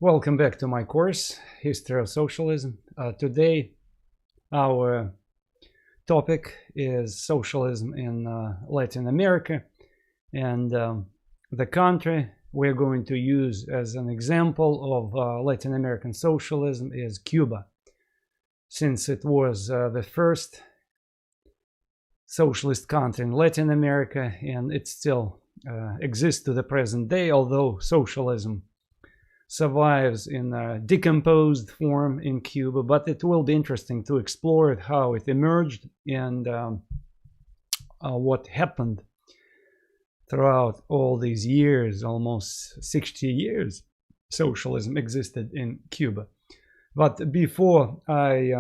Welcome back to my course, History of Socialism. Today, our topic is socialism in Latin America, and the country we're going to use as an example of Latin American socialism is Cuba, since it was the first socialist country in Latin America, and it still exists to the present day, although socialism survives in a decomposed form in Cuba. But it will be interesting to explore how it emerged and what happened throughout all these years. Almost 60 years socialism existed in Cuba. But before I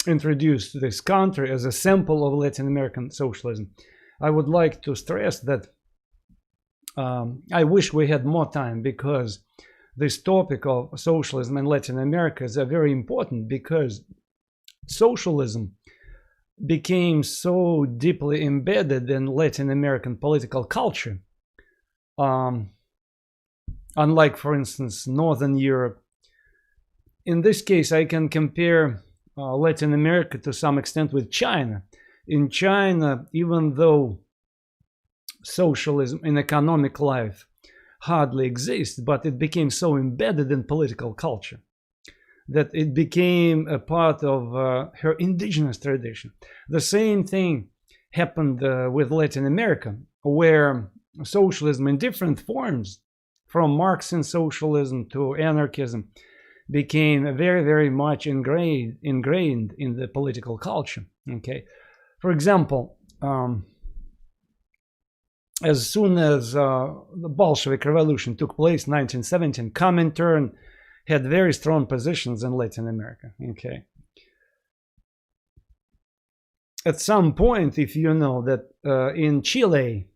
introduce this country as a sample of Latin American socialism, I would like to stress that I wish we had more time, because this topic of socialism in Latin America is very important, because socialism became so deeply embedded in Latin American political culture. Unlike, for instance, Northern Europe. In this case, I can compare Latin America to some extent with China. In China, even though socialism in economic life hardly exists, but it became so embedded in political culture that it became a part of her indigenous tradition. The same thing happened with Latin America, where socialism in different forms, from Marxian socialism to anarchism, became very, very much ingrained in the political culture. Okay, for example, as soon as the Bolshevik Revolution took place in 1917, Comintern had very strong positions in Latin America. Okay. At some point, if you know that in Chile,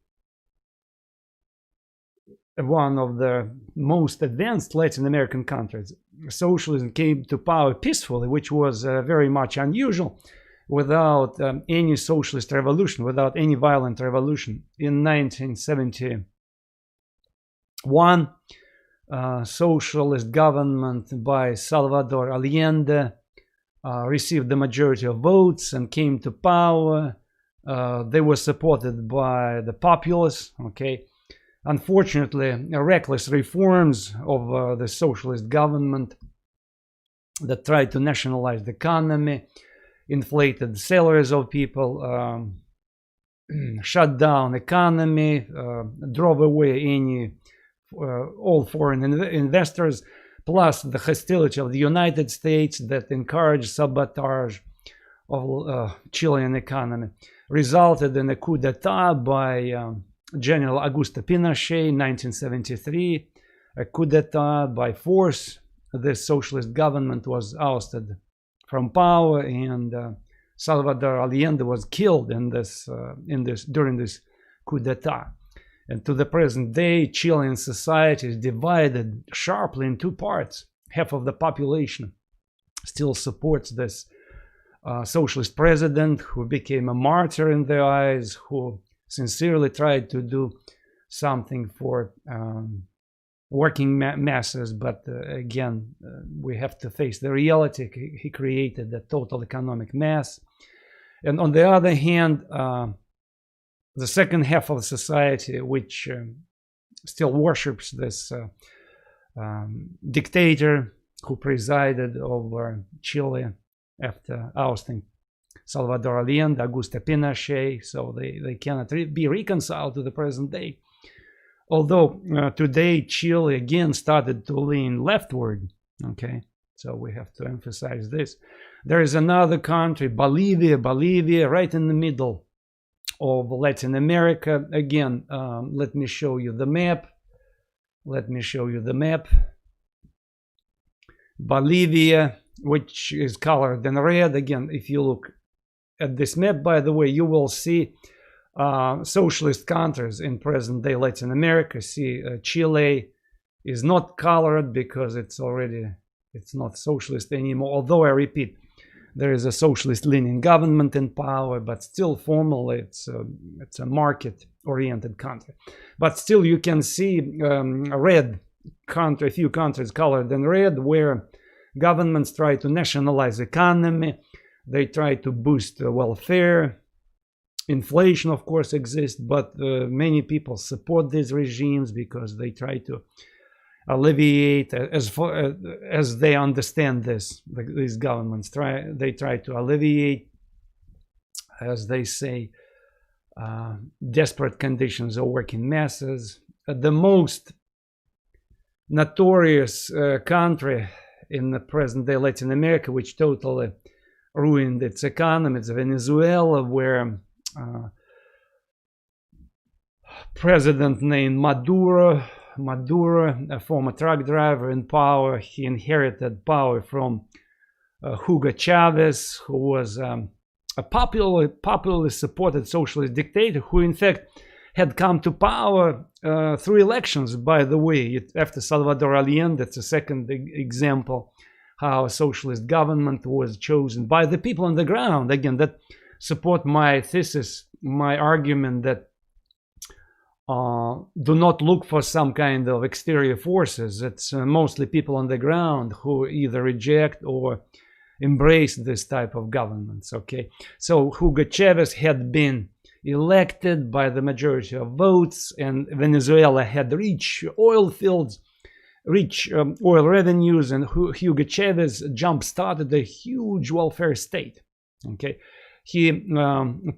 one of the most advanced Latin American countries, socialism came to power peacefully, which was very much unusual, without any socialist revolution, without any violent revolution. In 1971, socialist government by Salvador Allende received the majority of votes and came to power. They were supported by the populace. Okay, unfortunately, reckless reforms of the socialist government that tried to nationalize the economy, inflated salaries of people, shut down economy, drove away all foreign investors, plus the hostility of the United States that encouraged sabotage of Chilean economy, resulted in a coup d'etat by General Augusto Pinochet in 1973. A coup d'etat by force. The socialist government was ousted from power, and Salvador Allende was killed during this coup d'etat. And to the present day, Chilean society is divided sharply in two parts. Half of the population still supports this socialist president, who became a martyr in their eyes, who sincerely tried to do something for working masses, but again, we have to face the reality. He created a total economic mess. And on the other hand, the second half of society, which still worships this dictator who presided over Chile after ousting Salvador Allende, Augusto Pinochet, so they cannot be reconciled to the present day. Although today Chile again started to lean leftward. Okay, so we have to emphasize this. There is another country, Bolivia, right in the middle of Latin America. Again, let me show you the map. Bolivia, which is colored in red. Again, if you look at this map, by the way, you will see socialist countries in present-day Latin America. See, Chile is not colored because it's not socialist anymore. Although, I repeat, there is a socialist-leaning government in power, but still formally it's a market-oriented country. But still, you can see red a few countries colored in red, where governments try to nationalize the economy, they try to boost welfare. Inflation, of course, exists, but many people support these regimes because they try to alleviate, as they understand this, these governments try to alleviate, as they say, desperate conditions of working masses. The most notorious country in the present day Latin America, which totally ruined its economy, is Venezuela, where president named Maduro, a former truck driver in power, he inherited power from Hugo Chavez, who was a popularly supported socialist dictator, who in fact had come to power through elections, by the way. After Salvador Allende, that's a second example how a socialist government was chosen by the people on the ground. Again, that support my thesis, my argument that do not look for some kind of exterior forces. It's mostly people on the ground who either reject or embrace this type of governments. Okay, so Hugo Chavez had been elected by the majority of votes, and Venezuela had rich oil fields, rich oil revenues, and Hugo Chavez jump-started a huge welfare state. Okay, he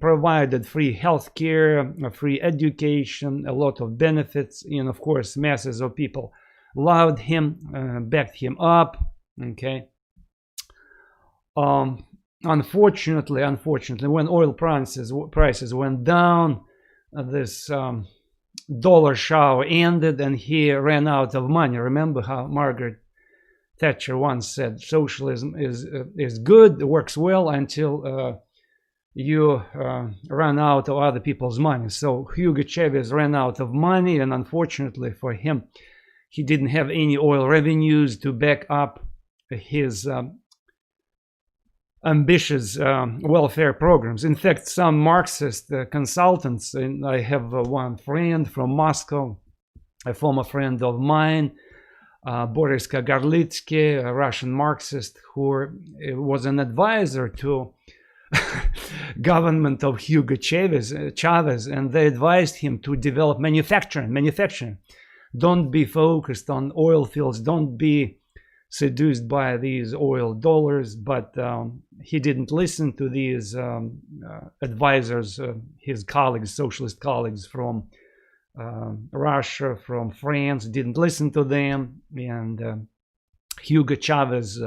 provided free healthcare, free education, a lot of benefits, and of course masses of people loved him, backed him up. Okay, unfortunately, when oil prices went down, this dollar shower ended, and he ran out of money. Remember how Margaret Thatcher once said, socialism is good, it works well until you run out of other people's money. So Hugo Chavez ran out of money, and unfortunately for him, he didn't have any oil revenues to back up his ambitious welfare programs. In fact, some Marxist consultants, and I have one friend from Moscow, a former friend of mine, Boris Kagarlitsky, a Russian Marxist, who was an advisor to government of Hugo Chavez, and they advised him to develop manufacturing. Don't be focused on oil fields, don't be seduced by these oil dollars. But he didn't listen to these advisors, his colleagues, socialist colleagues from Russia, from France, didn't listen to them, and Hugo Chavez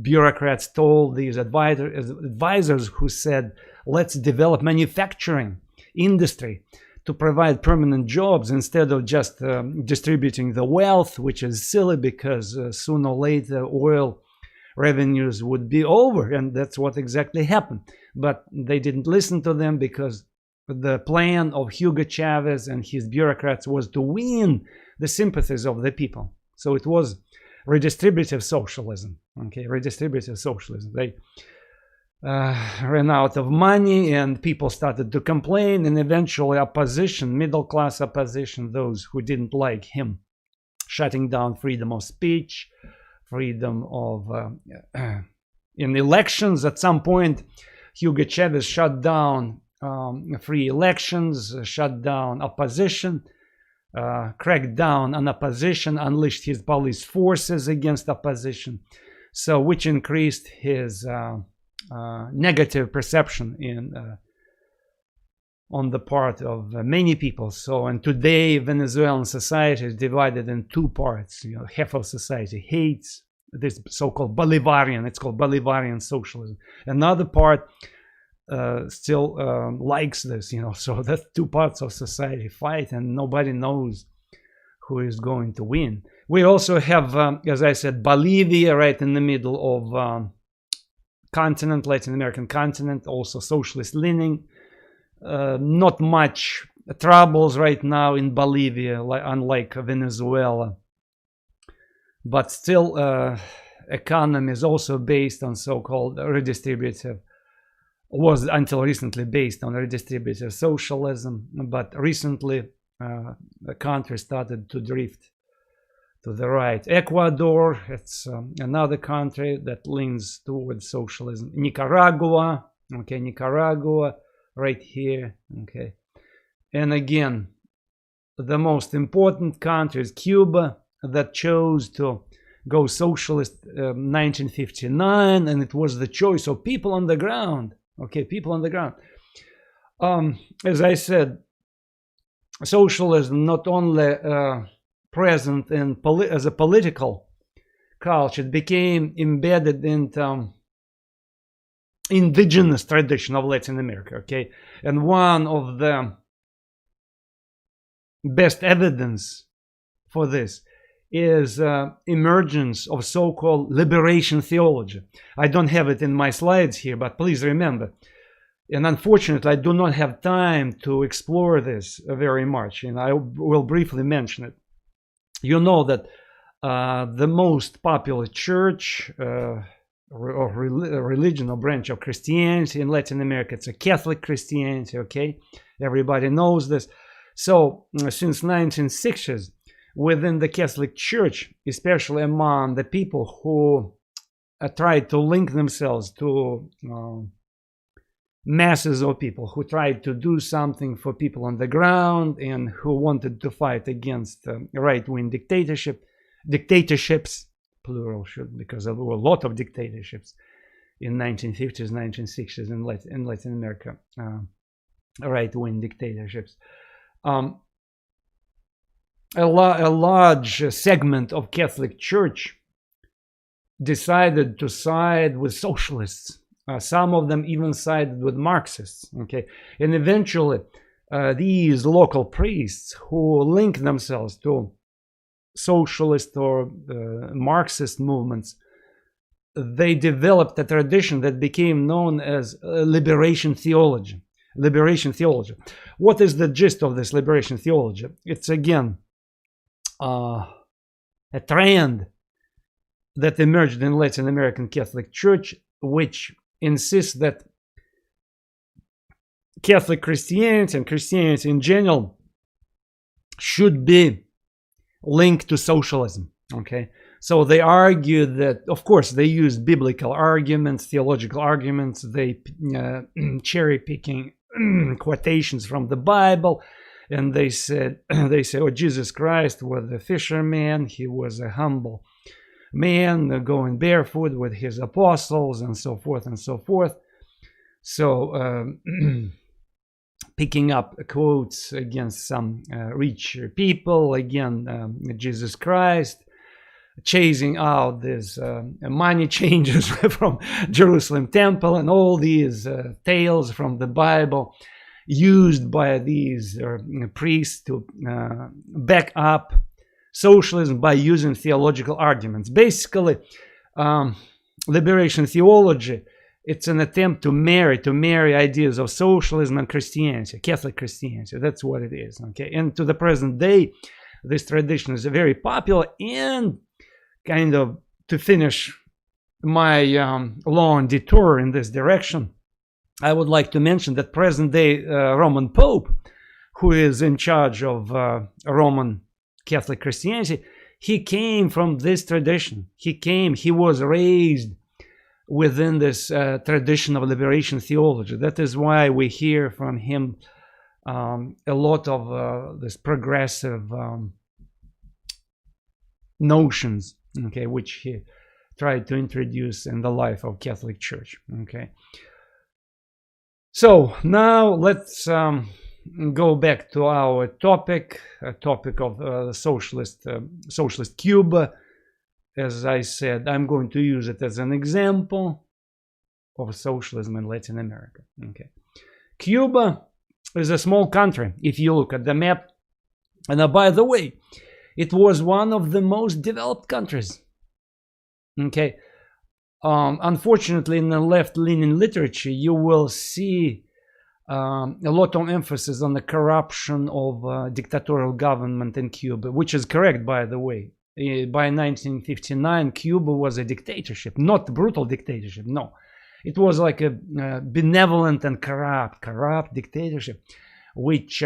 bureaucrats told these advisors who said, let's develop manufacturing industry to provide permanent jobs instead of just distributing the wealth, which is silly because sooner or later oil revenues would be over, and that's what exactly happened. But they didn't listen to them because the plan of Hugo Chavez and his bureaucrats was to win the sympathies of the people. So it was redistributive socialism. Okay, redistributive socialism. They ran out of money, and people started to complain, and eventually opposition, middle class opposition, those who didn't like him, shutting down freedom of speech, freedom of in elections. At some point, Hugo Chavez shut down free elections, shut down opposition, cracked down on opposition, unleashed his police forces against opposition, so which increased his negative perception on the part of many people. So, and today Venezuelan society is divided in two parts. You know, half of society hates this so-called Bolivarian, it's called Bolivarian socialism. Another part still likes this, you know, so that two parts of society fight, and nobody knows who is going to win. We also have, as I said, Bolivia right in the middle of continent, Latin American continent, also socialist leaning. Not much troubles right now in Bolivia, unlike Venezuela, but still economy is also based on so-called redistributive, was until recently based on redistributive socialism, but recently the country started to drift To the right, Ecuador, it's another country that leans towards socialism. Nicaragua, okay, Nicaragua, right here, okay. And again, the most important country is Cuba, that chose to go socialist 1959, and it was the choice of people on the ground, okay, people on the ground. As I said, socialism not only present in as a political culture, it became embedded into indigenous tradition of Latin America, okay? And one of the best evidence for this is emergence of so-called liberation theology. I don't have it in my slides here, but please remember, and unfortunately I do not have time to explore this very much, and I will briefly mention it. You know that the most popular church or religion or branch of Christianity in Latin America, it's a Catholic Christianity, okay? Everybody knows this. So since 1960s, within the Catholic Church, especially among the people who tried to link themselves to masses of people, who tried to do something for people on the ground and who wanted to fight against right-wing dictatorships, plural, because there were a lot of dictatorships in 1950s, 1960s in Latin America, right-wing dictatorships. A large segment of Catholic Church decided to side with socialists. Some of them even sided with Marxists, okay? And eventually, these local priests who link themselves to socialist or Marxist movements, they developed a tradition that became known as liberation theology. Liberation theology. What is the gist of this liberation theology? It's again a trend that emerged in Latin American Catholic Church, which insists that Catholic Christianity and Christianity in general should be linked to socialism, okay? So they argue that, of course, they use biblical arguments, theological arguments, they cherry picking quotations from the Bible, and they say, oh, Jesus Christ was a fisherman, he was a humble man going barefoot with his apostles, and so forth and so forth. So picking up quotes against some rich people, again, Jesus Christ chasing out these money changers from Jerusalem temple, and all these tales from the Bible used by these priests to back up socialism by using theological arguments. Basically, liberation theology, it's an attempt to marry ideas of socialism and Christianity, Catholic Christianity. That's what it is, okay? And to the present day, this tradition is very popular. And kind of to finish my long detour in this direction, I would like to mention that present-day Roman Pope, who is in charge of Roman Catholic Christianity, he came from this tradition. He was raised within this tradition of liberation theology. That is why we hear from him a lot of this progressive notions, okay, which he tried to introduce in the life of Catholic Church, okay. So now let's go back to our topic, a topic of socialist Cuba. As I said, I'm going to use it as an example of socialism in Latin America. Okay, Cuba is a small country if you look at the map, and by the way, it was one of the most developed countries. Okay, unfortunately, in the left-leaning literature, you will see a lot of emphasis on the corruption of dictatorial government in Cuba, which is correct, by the way. By 1959, Cuba was a dictatorship, not a brutal dictatorship, no. It was like a benevolent and corrupt dictatorship, which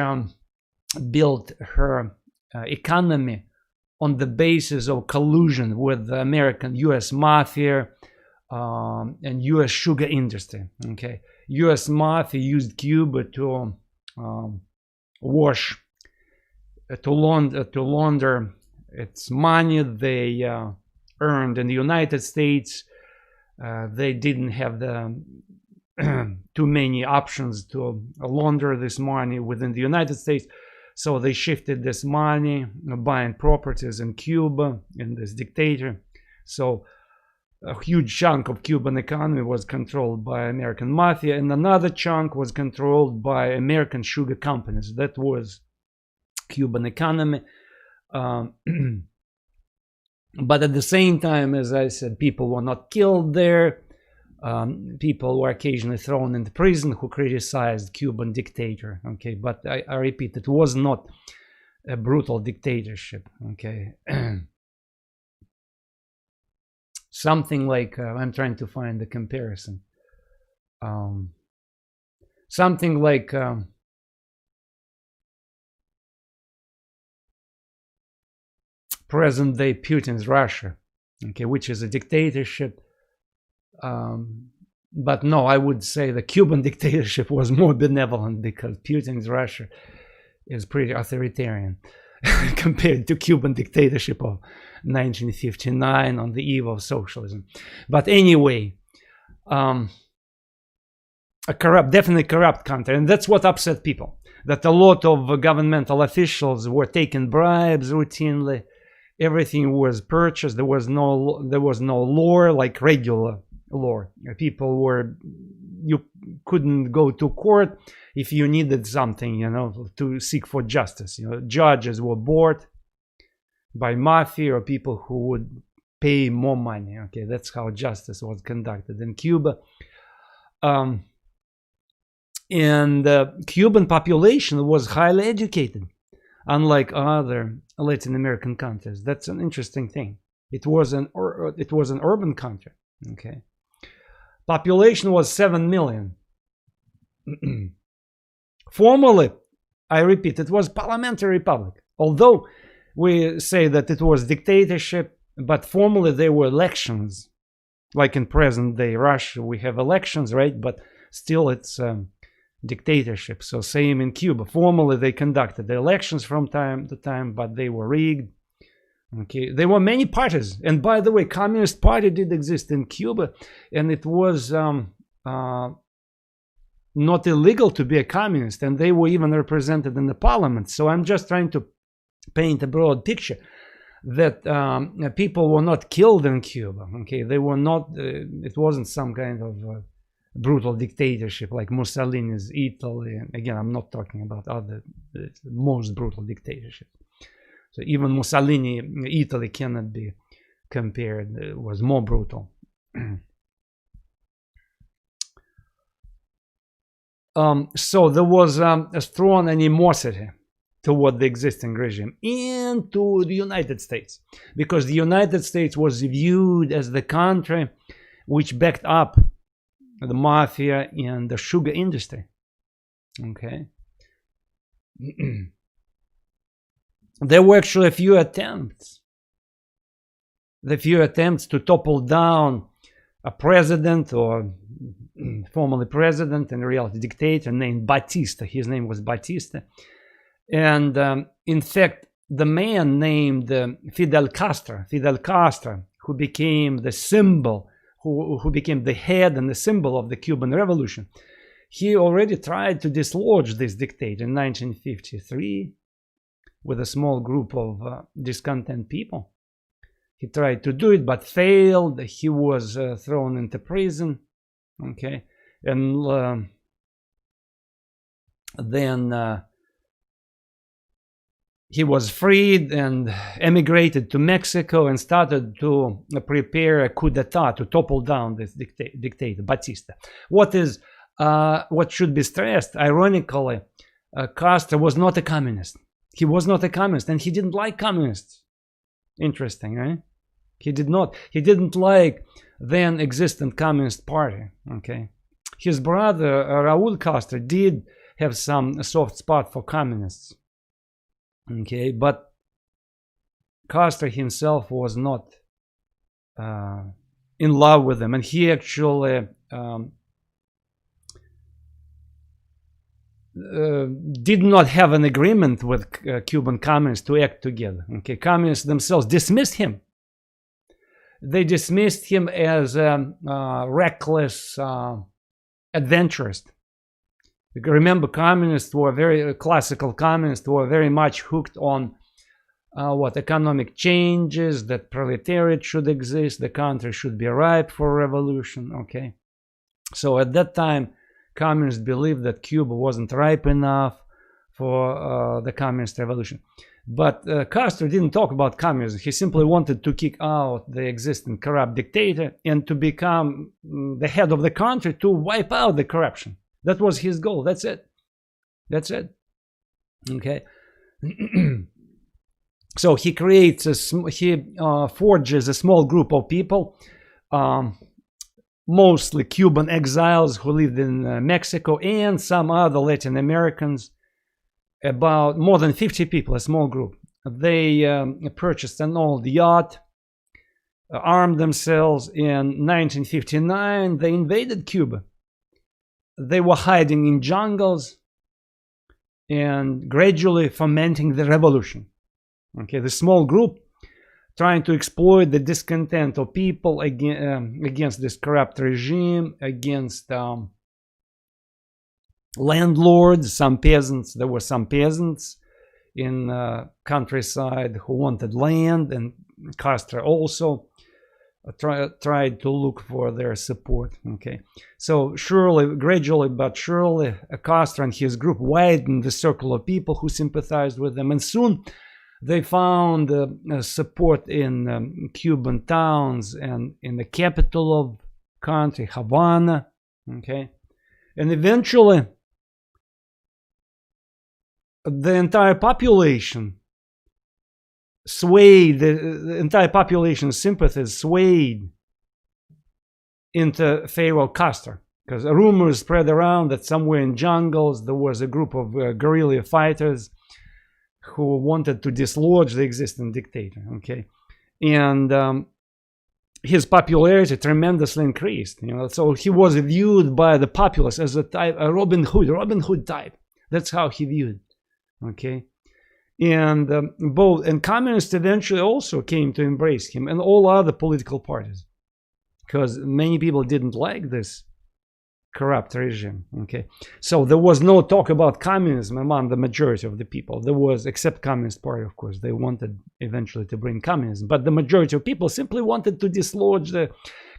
built her economy on the basis of collusion with the American US mafia and US sugar industry. Okay, US mafia used Cuba to wash, to launder its money they earned in the United States. They didn't have the too many options to launder this money within the United States. So they shifted this money, buying properties in Cuba, in this dictator. So a huge chunk of Cuban economy was controlled by American mafia, and another chunk was controlled by American sugar companies. That was Cuban economy. But at the same time, as I said, people were not killed there. People were occasionally thrown into prison who criticized Cuban dictator. Okay, but I repeat, it was not a brutal dictatorship. Okay, something like I'm trying to find the comparison. Something like present-day Putin's Russia. Okay, which is a dictatorship. But no, I would say the Cuban dictatorship was more benevolent, because Putin's Russia is pretty authoritarian compared to Cuban dictatorship of 1959 on the eve of socialism. But anyway, a definitely corrupt country, and that's what upset people. That a lot of governmental officials were taking bribes routinely. Everything was purchased. There was no law like regular law. People were, you couldn't go to court if you needed something, to seek for justice. Judges were bought by mafia or people who would pay more money. Okay, that's how justice was conducted in Cuba. And the Cuban population was highly educated, unlike other Latin American countries. That's an interesting thing. It was an urban country. Okay, population was 7 million. Formally, I repeat, it was parliamentary republic. Although we say that it was dictatorship, but formally there were elections. Like in present day Russia, we have elections, right? But still it's dictatorship. So same in Cuba. Formally they conducted the elections from time to time, but they were rigged. Okay, there were many parties, and by the way, Communist Party did exist in Cuba, and it was not illegal to be a communist, and they were even represented in the parliament. So I'm just trying to paint a broad picture that people were not killed in Cuba. Okay, they were not. It wasn't some kind of brutal dictatorship like Mussolini's Italy. Again, I'm not talking about other most brutal dictatorships. So even Mussolini, Italy cannot be compared. It was more brutal. So there was a strong animosity toward the existing regime and to the United States, because the United States was viewed as the country which backed up the mafia and the sugar industry. Okay. There were actually a few attempts to topple down a president, or formerly president, in reality dictator, named Batista. His name was Batista. And in fact, the man named Fidel Castro, who became the symbol, who became the head and the symbol of the Cuban Revolution, he already tried to dislodge this dictator in 1953 with a small group of discontent people. He tried to do it, but failed. He was thrown into prison. Okay, and then he was freed and emigrated to Mexico and started to prepare a coup d'etat to topple down this dictator, Batista. What should be stressed, ironically, Castro was not a communist. He was not a communist, and he didn't like communists. Interesting, right? He didn't like then existent Communist Party. Okay, his brother Raúl Castro did have some soft spot for communists. Okay, but Castro himself was not in love with them, and he actually did not have an agreement with Cuban communists to act together. Okay, communists themselves dismissed him. They dismissed him as a reckless adventurist. Remember, communists were classical communists were very much hooked on economic changes, that proletariat should exist, the country should be ripe for revolution. Okay, so at that time, communists believed that Cuba wasn't ripe enough for the communist revolution. But Castro didn't talk about communism. He simply wanted to kick out the existing corrupt dictator and to become the head of the country, to wipe out the corruption. That was his goal. That's it. That's it. Okay. So he creates forges a small group of people, mostly Cuban exiles who lived in Mexico, and some other Latin Americans, about more than 50 people, a small group. They purchased an old yacht, armed themselves. In 1959, they invaded Cuba. They were hiding in jungles and gradually fomenting the revolution. Okay, the small group trying to exploit the discontent of people against this corrupt regime, against landlords, some peasants. There were some peasants in countryside who wanted land, and Castro also tried to look for their support. Okay, so gradually but surely, Castro and his group widened the circle of people who sympathized with them, and soon they found support in Cuban towns and in the capital of country, Havana. Okay, and eventually the entire population swayed, the entire population's sympathies swayed into favor of Castro, because rumors spread around that somewhere in jungles there was a group of guerrilla fighters who wanted to dislodge the existing dictator. Okay, and his popularity tremendously increased. So he was viewed by the populace as a Robin Hood type. That's how he viewed. Okay, and communists eventually also came to embrace him, and all other political parties, because many people didn't like this corrupt regime. Okay, so there was no talk about communism among the majority of the people. There was, except Communist Party, of course. They wanted eventually to bring communism, but the majority of people simply wanted to dislodge the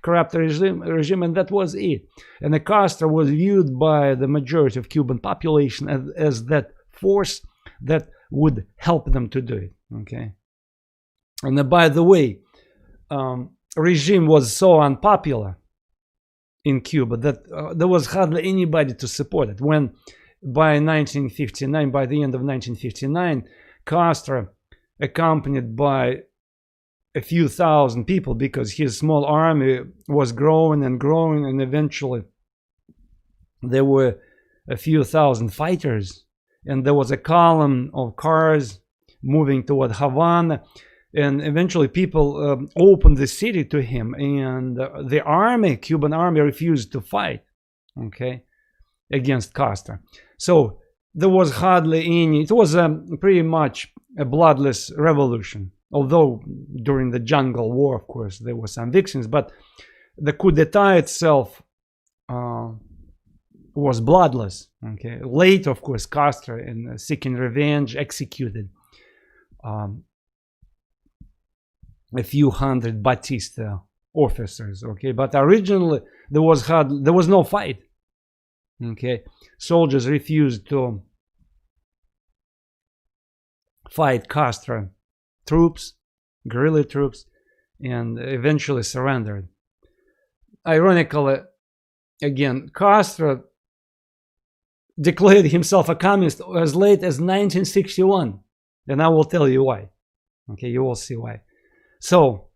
corrupt regime, and that was it. And the Castro was viewed by the majority of Cuban population as that force that would help them to do it. Okay, and by the way, regime was so unpopular in Cuba that there was hardly anybody to support it. When by the end of 1959, Castro, accompanied by a few thousand people, because his small army was growing and growing, and eventually there were a few thousand fighters, and there was a column of cars moving toward Havana. And eventually people opened the city to him, and the Cuban army refused to fight, okay, against Castro. So there was hardly any, it was pretty much a bloodless revolution. Although during the Jungle War, of course, there were some victims, but the coup d'etat itself was bloodless. Okay, late, of course, Castro, in seeking revenge, executed a few hundred Batista officers. Okay, but originally there was no fight. Okay, soldiers refused to fight Castro troops, guerrilla troops, and eventually surrendered. Ironically, again, Castro declared himself a communist as late as 1961, and I will tell you why. Okay, you will see why. So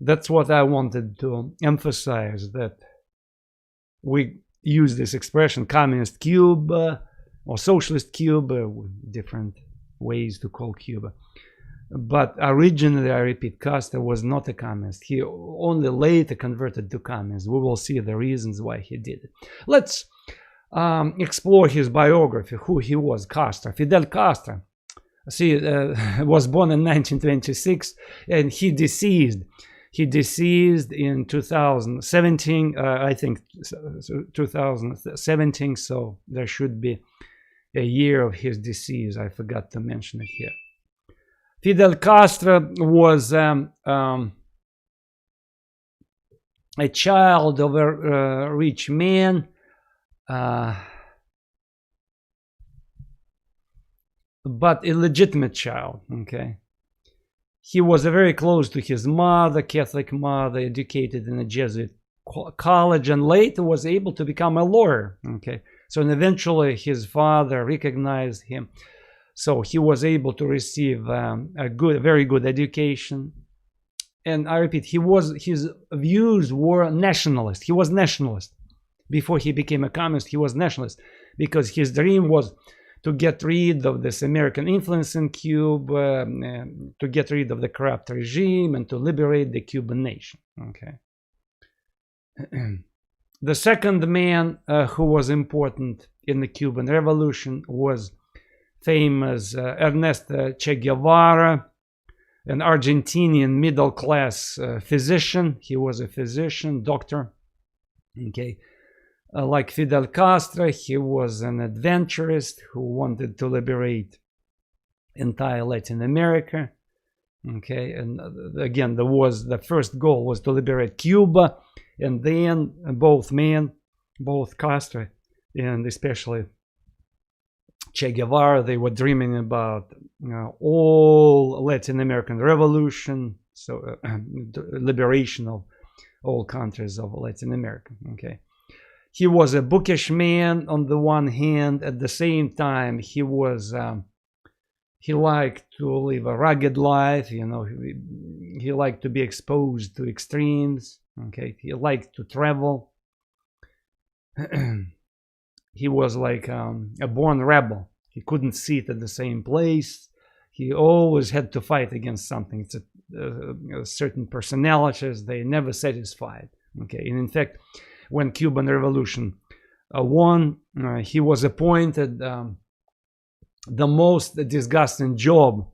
that's what I wanted to emphasize, that we use this expression communist Cuba or socialist Cuba, with different ways to call Cuba. But originally, I repeat, Castro was not a communist. He only later converted to communist. We will see the reasons why he did it. Let's explore his biography, who he was. Castro, Fidel Castro. See, was born in 1926, and he deceased. He deceased in 2017, I think 2017, so there should be a year of his decease. I forgot to mention it here. Fidel Castro was a child of a rich man, but illegitimate child, okay? He was very close to his mother, Catholic mother, educated in a Jesuit college, and later was able to become a lawyer, okay? So and eventually his father recognized him. So he was able to receive a very good education. And I repeat, his views were nationalist. He was nationalist. Before he became a communist, he was nationalist because his dream was to get rid of this American influence in Cuba, to get rid of the corrupt regime, and to liberate the Cuban nation. Okay. The second man who was important in the Cuban Revolution was famous Ernest Che Guevara, an Argentinian middle-class physician. He was a physician, doctor. Okay. Like Fidel Castro, he was an adventurist who wanted to liberate entire Latin America. Okay, and again, the first goal was to liberate Cuba, and then both Castro and especially Che Guevara, they were dreaming about all Latin American revolution, so liberation of all countries of Latin America. Okay. He was a bookish man on the one hand. At the same time, he liked to live a rugged life. You know, he liked to be exposed to extremes. Okay, he liked to travel. He was like a born rebel. He couldn't sit at the same place. He always had to fight against something. It's certain personalities, they never satisfied. Okay, and in fact, when Cuban Revolution won, he was appointed the most disgusting job,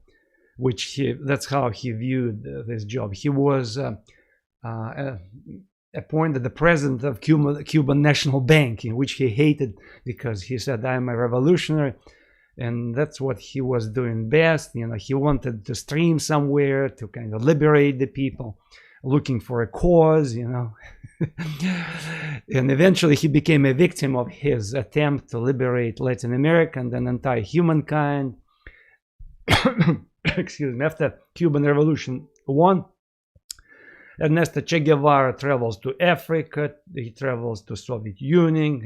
that's how he viewed this job. He was appointed the president of Cuban National Bank, in which he hated because he said, I'm a revolutionary, and that's what he was doing best. You know, he wanted to stream somewhere to kind of liberate the people, looking for a cause, you know. And eventually he became a victim of his attempt to liberate Latin America and then entire humankind. Excuse me. After Cuban Revolution won, Ernest Che Guevara travels to Africa. He travels to Soviet Union,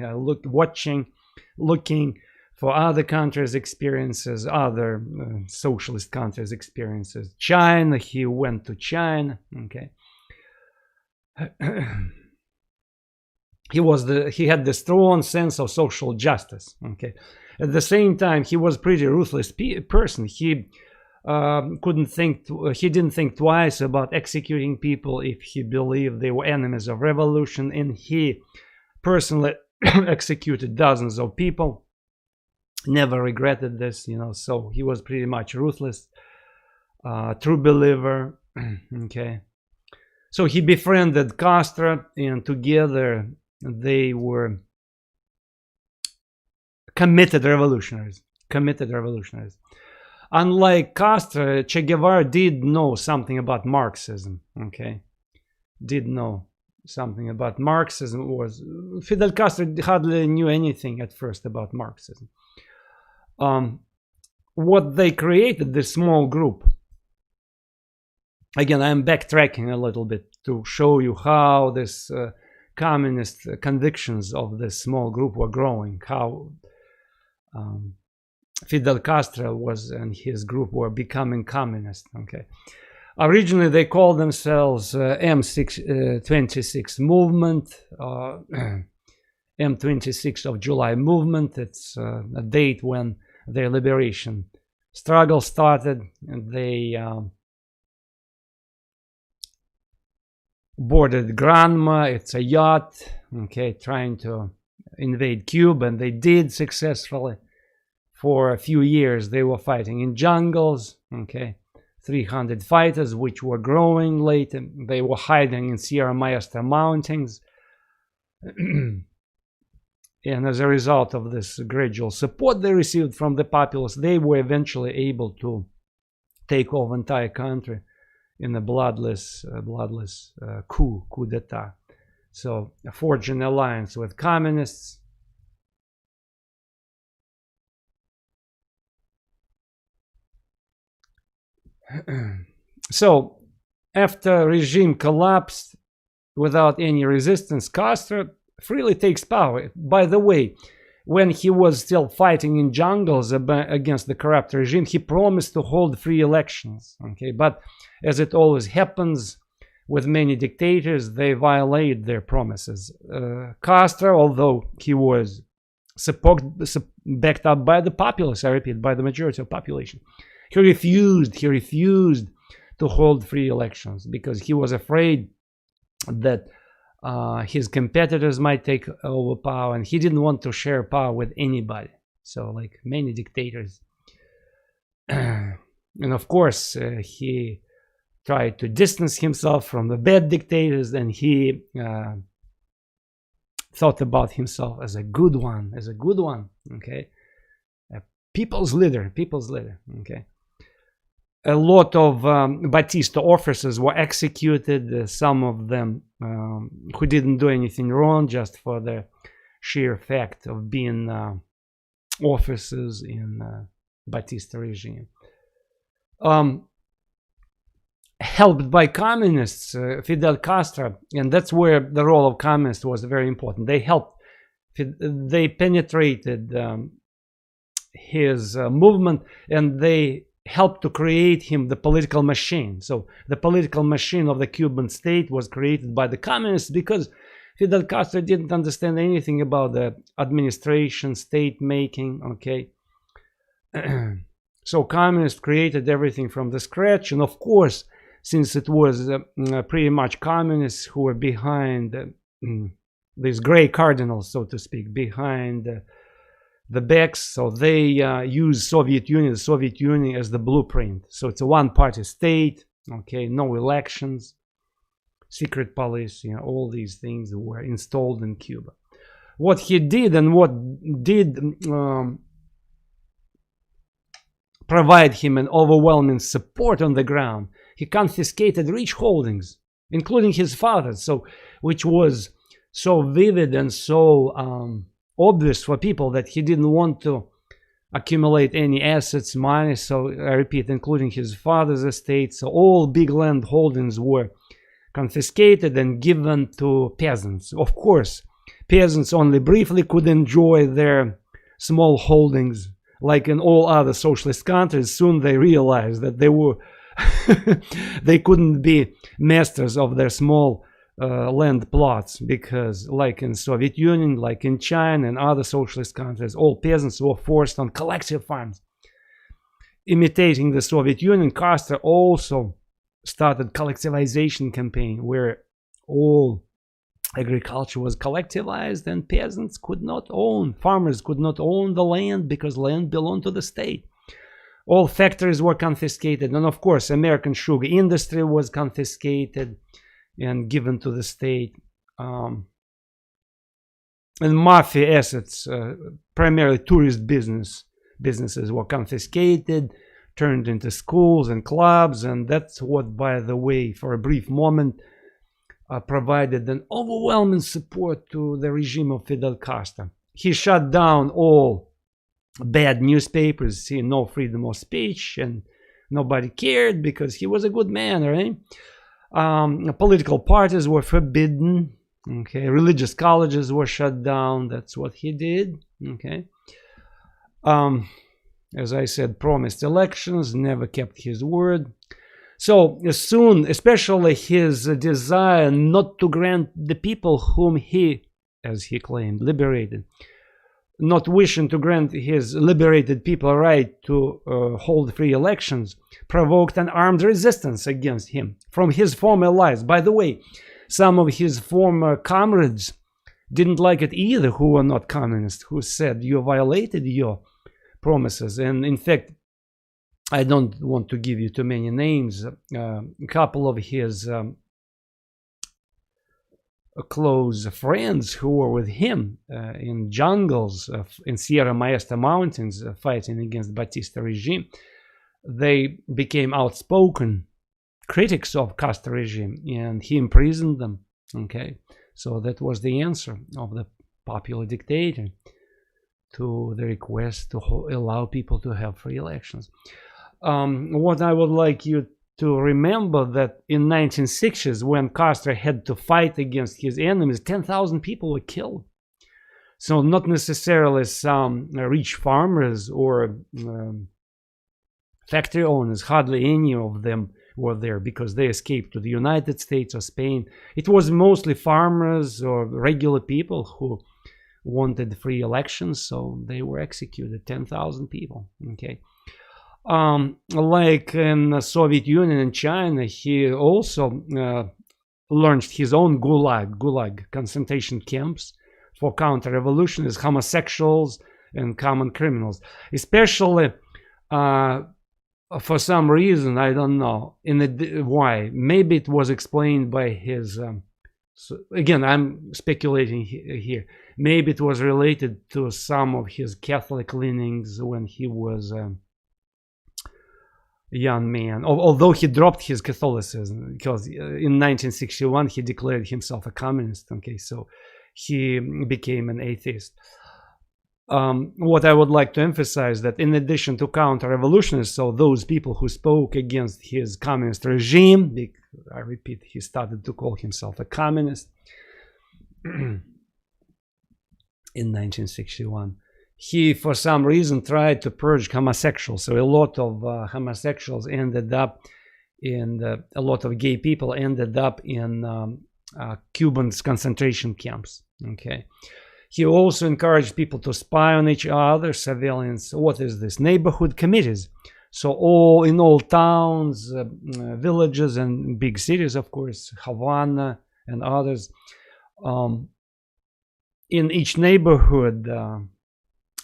looking for other countries' experiences, other socialist countries' experiences. China, he went to China. Okay. He had the strong sense of social justice. Okay. At the same time, he was a pretty ruthless person. He didn't think twice about executing people if he believed they were enemies of revolution, and he personally executed dozens of people. Never regretted this, you know. So he was pretty much ruthless, true believer. Okay. So he befriended Castro, and together they were committed revolutionaries. Unlike Castro, Che Guevara did know something about Marxism. Okay, did know something about Marxism. Fidel Castro hardly knew anything at first about Marxism. What they created, this small group. Again, I'm backtracking a little bit to show you how this communist convictions of this small group were growing, how Fidel Castro and his group were becoming communist. Okay, originally they called themselves M26 movement, M26 of July movement. It's a date when their liberation struggle started, and they boarded Granma. It's a yacht, okay, trying to invade Cuba, and they did successfully. For a few years they were fighting in jungles, okay, 300 fighters, which were growing later. They were hiding in Sierra Maestra mountains. And as a result of this gradual support they received from the populace, they were eventually able to take over entire country in a bloodless coup d'etat. So a forging alliance with communists. So after regime collapsed without any resistance, Castro freely takes power. By the way, when he was still fighting in jungles against the corrupt regime, he promised to hold free elections, okay, but as it always happens with many dictators, they violate their promises. Castro, although he was backed up by the populace, I repeat, by the majority of population, he refused to hold free elections because he was afraid that his competitors might take over power, and he didn't want to share power with anybody. So like many dictators. And of course, he tried to distance himself from the bad dictators, and he thought about himself as a good one, okay? A people's leader, okay? A lot of Batista officers were executed, some of them who didn't do anything wrong, just for the sheer fact of being officers in Batista regime. Helped by communists, Fidel Castro, and that's where the role of communists was very important. They helped, they penetrated his movement, and they helped to create him the political machine. So the political machine of the Cuban state was created by the communists because Fidel Castro didn't understand anything about the administration, state making, okay? So communists created everything from the scratch, and of course, since it was pretty much communists who were behind these gray cardinals, so to speak, behind the backs, so they use the Soviet Union as the blueprint. So it's a one-party state, okay, no elections, secret police, you know, all these things were installed in Cuba. What he did, and what did provide him an overwhelming support on the ground, he confiscated rich holdings, including his father's, so which was so vivid and so obvious for people that he didn't want to accumulate any assets, money. So I repeat, including his father's estate. So all big land holdings were confiscated and given to peasants. Of course, peasants only briefly could enjoy their small holdings. Like in all other socialist countries, soon they realized that they were they couldn't be masters of their small land plots, because like in Soviet Union, like in China and other socialist countries, all peasants were forced on collective farms. Imitating the Soviet Union, Castro also started collectivization campaign where all agriculture was collectivized and peasants could not own, farmers could not own the land because land belonged to the state. All factories were confiscated, and of course American sugar industry was confiscated and given to the state. And mafia assets, primarily tourist businesses, were confiscated, turned into schools and clubs, and that's what, by the way, for a brief moment provided an overwhelming support to the regime of Fidel Castro. He shut down all bad newspapers, see, no freedom of speech, and nobody cared because he was a good man, right? Political parties were forbidden, okay? Religious colleges were shut down. That's what he did, okay? As I said, promised elections, never kept his word. So soon, especially his desire not to grant the people whom he, as he claimed, liberated, not wishing to grant his liberated people a right to hold free elections, provoked an armed resistance against him from his former allies. By the way, some of his former comrades didn't like it either, who were not communists, who said, you violated your promises. And in fact, I don't want to give you too many names. A couple of his close friends who were with him in jungles in Sierra Maestra Mountains fighting against Batista regime, they became outspoken critics of Castro regime, and he imprisoned them. Okay, so that was the answer of the popular dictator to the request to allow people to have free elections. What I would like you to remember, that in 1960s, when Castro had to fight against his enemies, 10,000 people were killed. So not necessarily some rich farmers or factory owners, hardly any of them were there because they escaped to the United States or Spain. It was mostly farmers or regular people who wanted free elections, so they were executed, 10,000 people. Okay. Like in the Soviet Union and China, he also launched his own gulag concentration camps for counter-revolutionists, homosexuals, and common criminals. Especially for some reason, I don't know why. Maybe it was explained by his. So again, I'm speculating here. Maybe it was related to some of his Catholic leanings when he was young man, although he dropped his Catholicism, because in 1961 he declared himself a communist. Okay, so he became an atheist. What I would like to emphasize, that in addition to counter-revolutionists, so those people who spoke against his communist regime, I repeat, he started to call himself a communist in 1961. He, for some reason, tried to purge homosexuals. So a lot of homosexuals ended up in, a lot of gay people ended up in Cuban concentration camps. Okay. He also encouraged people to spy on each other, surveillance. What is this? Neighborhood committees. So in all towns, villages, and big cities, of course, Havana and others. In each neighborhood,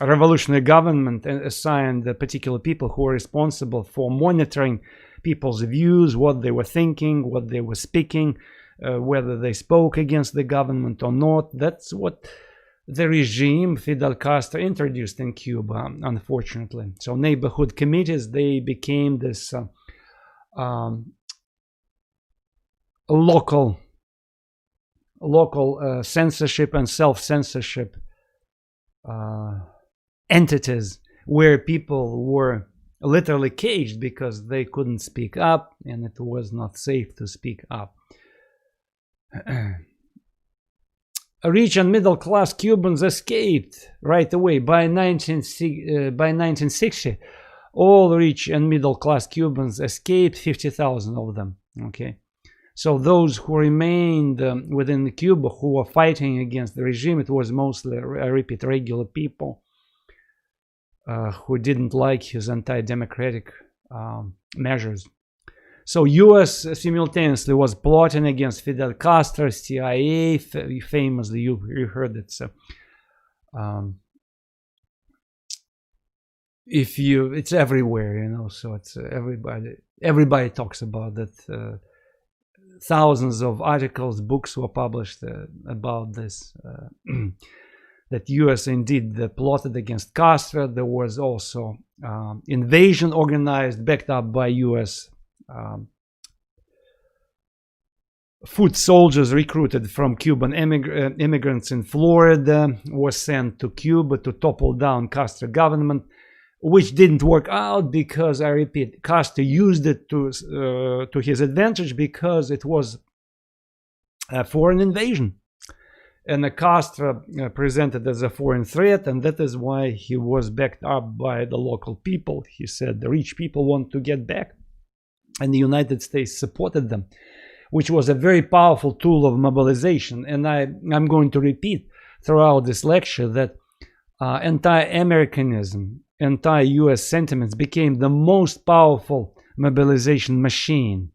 a revolutionary government assigned particular people who were responsible for monitoring people's views, what they were thinking, what they were speaking, whether they spoke against the government or not. That's what the regime Fidel Castro introduced in Cuba, unfortunately. So neighborhood committees, they became this local censorship and self-censorship entities, where people were literally caged because they couldn't speak up, and it was not safe to speak up. Rich and middle-class Cubans escaped right away. By 1960, all rich and middle-class Cubans escaped, 50,000 of them. Okay, so those who remained within Cuba, who were fighting against the regime, it was mostly, I repeat, regular people who didn't like his anti-democratic measures. So U.S. simultaneously was plotting against Fidel Castro, CIA, famously, you heard it. So, it's everywhere, you know. So it's everybody talks about that. Thousands of articles, books were published about this. That U.S. indeed plotted against Castro. There was also invasion organized, backed up by U.S. Foot soldiers recruited from Cuban immigrants in Florida were sent to Cuba to topple down Castro government, which didn't work out because, I repeat, Castro used it to his advantage because it was a foreign invasion. And Castro presented as a foreign threat, and that is why he was backed up by the local people. He said the rich people want to get back, and the United States supported them, which was a very powerful tool of mobilization. And I'm going to repeat throughout this lecture that anti-Americanism, anti-US sentiments became the most powerful mobilization machine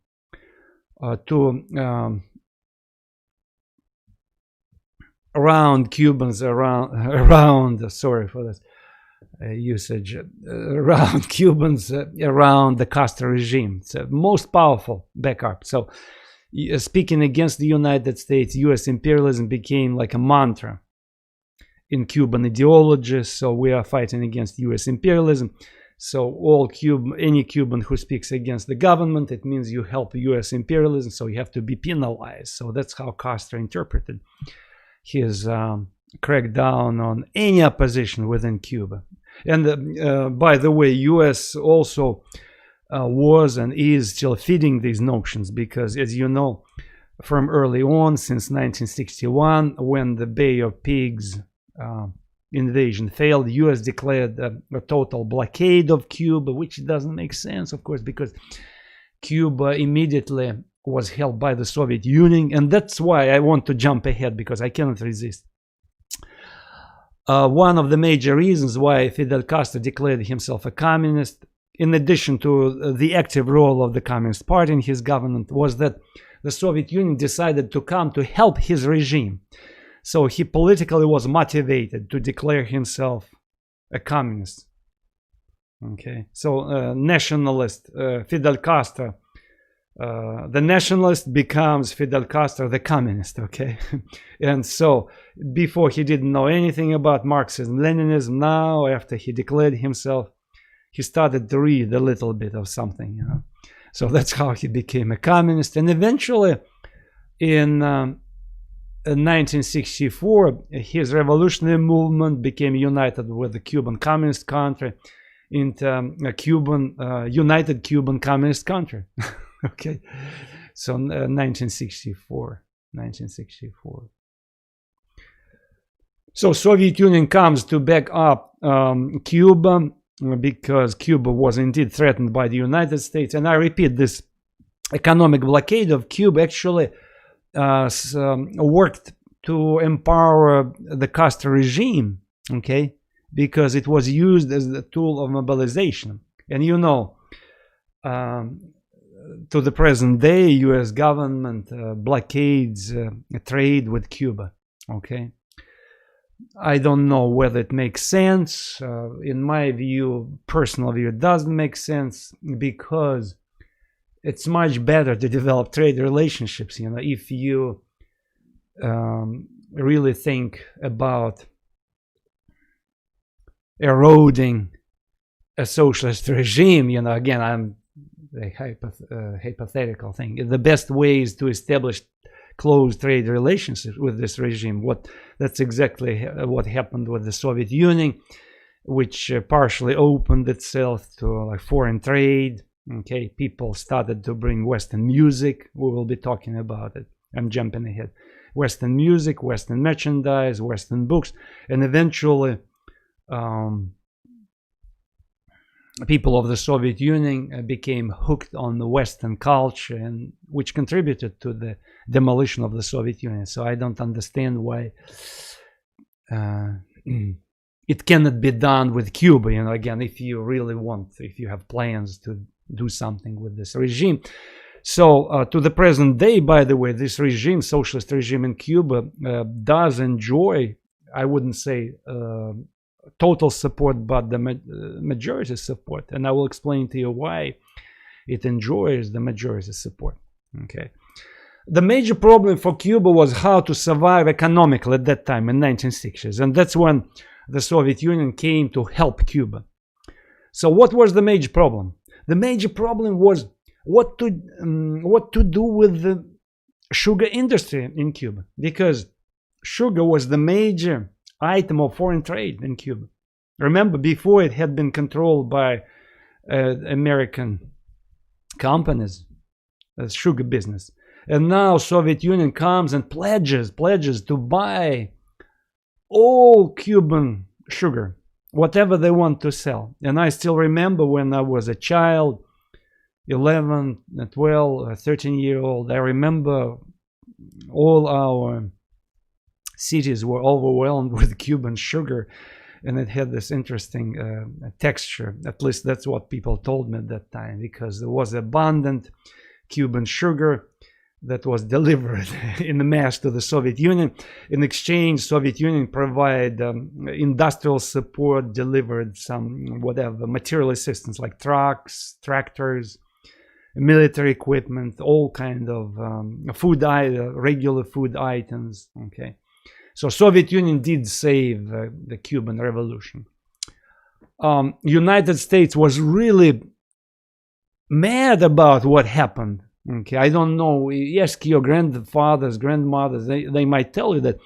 to around Cubans, around sorry for this usage, around Cubans, around the Castro regime. It's the most powerful backup. So speaking against the United States, US imperialism became like a mantra in Cuban ideology. So we are fighting against US imperialism. So any Cuban who speaks against the government, it means you help US imperialism, so you have to be penalized. So that's how Castro interpreted his crackdown on any opposition within Cuba. And by the way, US also was and is still feeding these notions, because as you know, from early on, since 1961, when the Bay of Pigs invasion failed, US declared a total blockade of Cuba, which doesn't make sense, of course, because Cuba immediately was held by the Soviet Union. And that's why I want to jump ahead, because I cannot resist. One of the major reasons why Fidel Castro declared himself a communist, in addition to the active role of the Communist Party in his government, was that the Soviet Union decided to come to help his regime. So he politically was motivated to declare himself a communist. Okay, so nationalist Fidel Castro, the nationalist becomes Fidel Castro the communist. Okay, and so before he didn't know anything about Marxism, Leninism. Now, after he declared himself, he started to read a little bit of something. You know? So that's how he became a communist, and eventually, in 1964, his revolutionary movement became united with the Cuban Communist country into a united Cuban Communist country. Okay, so 1964. So Soviet Union comes to back up Cuba, because Cuba was indeed threatened by the United States. And I repeat, this economic blockade of Cuba actually worked to empower the Castro regime, okay, because it was used as a tool of mobilization. And you know, to the present day, US government blockades trade with Cuba, okay. I don't know whether it makes sense. In my view, personal view, it doesn't make sense, because it's much better to develop trade relationships, you know, if you really think about eroding a socialist regime. You know, again, I'm a hypothetical thing. The best way is to establish close trade relationships with this regime. That's exactly what happened with the Soviet Union, which partially opened itself to like foreign trade. Okay, people started to bring Western music. We will be talking about it. I'm jumping ahead. Western music, Western merchandise, Western books, and eventually people of the Soviet Union became hooked on the Western culture, and which contributed to the demolition of the Soviet Union. So I don't understand why it cannot be done with Cuba. You know, again, if you really want, if you have plans to do something with this regime. So to the present day, by the way, this regime, socialist regime in Cuba, does enjoy, I wouldn't say total support, but the majority support. And I will explain to you why it enjoys the majority support. Okay. The major problem for Cuba was how to survive economically at that time in 1960s. And that's when the Soviet Union came to help Cuba. So what was the major problem? The major problem was what to do with the sugar industry in Cuba, because sugar was the major item of foreign trade in Cuba. Remember, before it had been controlled by American companies, sugar business, and now Soviet Union comes and pledges to buy all Cuban sugar, whatever they want to sell. And I still remember when I was a child, 11, 12, 13-year-old, I remember all our cities were overwhelmed with Cuban sugar. and it had this interesting texture. At least that's what people told me at that time, because there was abundant Cuban sugar that was delivered in mass to the Soviet Union. In exchange, Soviet Union provided industrial support, delivered some whatever material assistance like trucks, tractors, military equipment, all kind of food, regular food items. Okay, so Soviet Union did save the Cuban Revolution. United States was really mad about what happened. Okay, I don't know. Ask your grandfathers, grandmothers. They might tell you that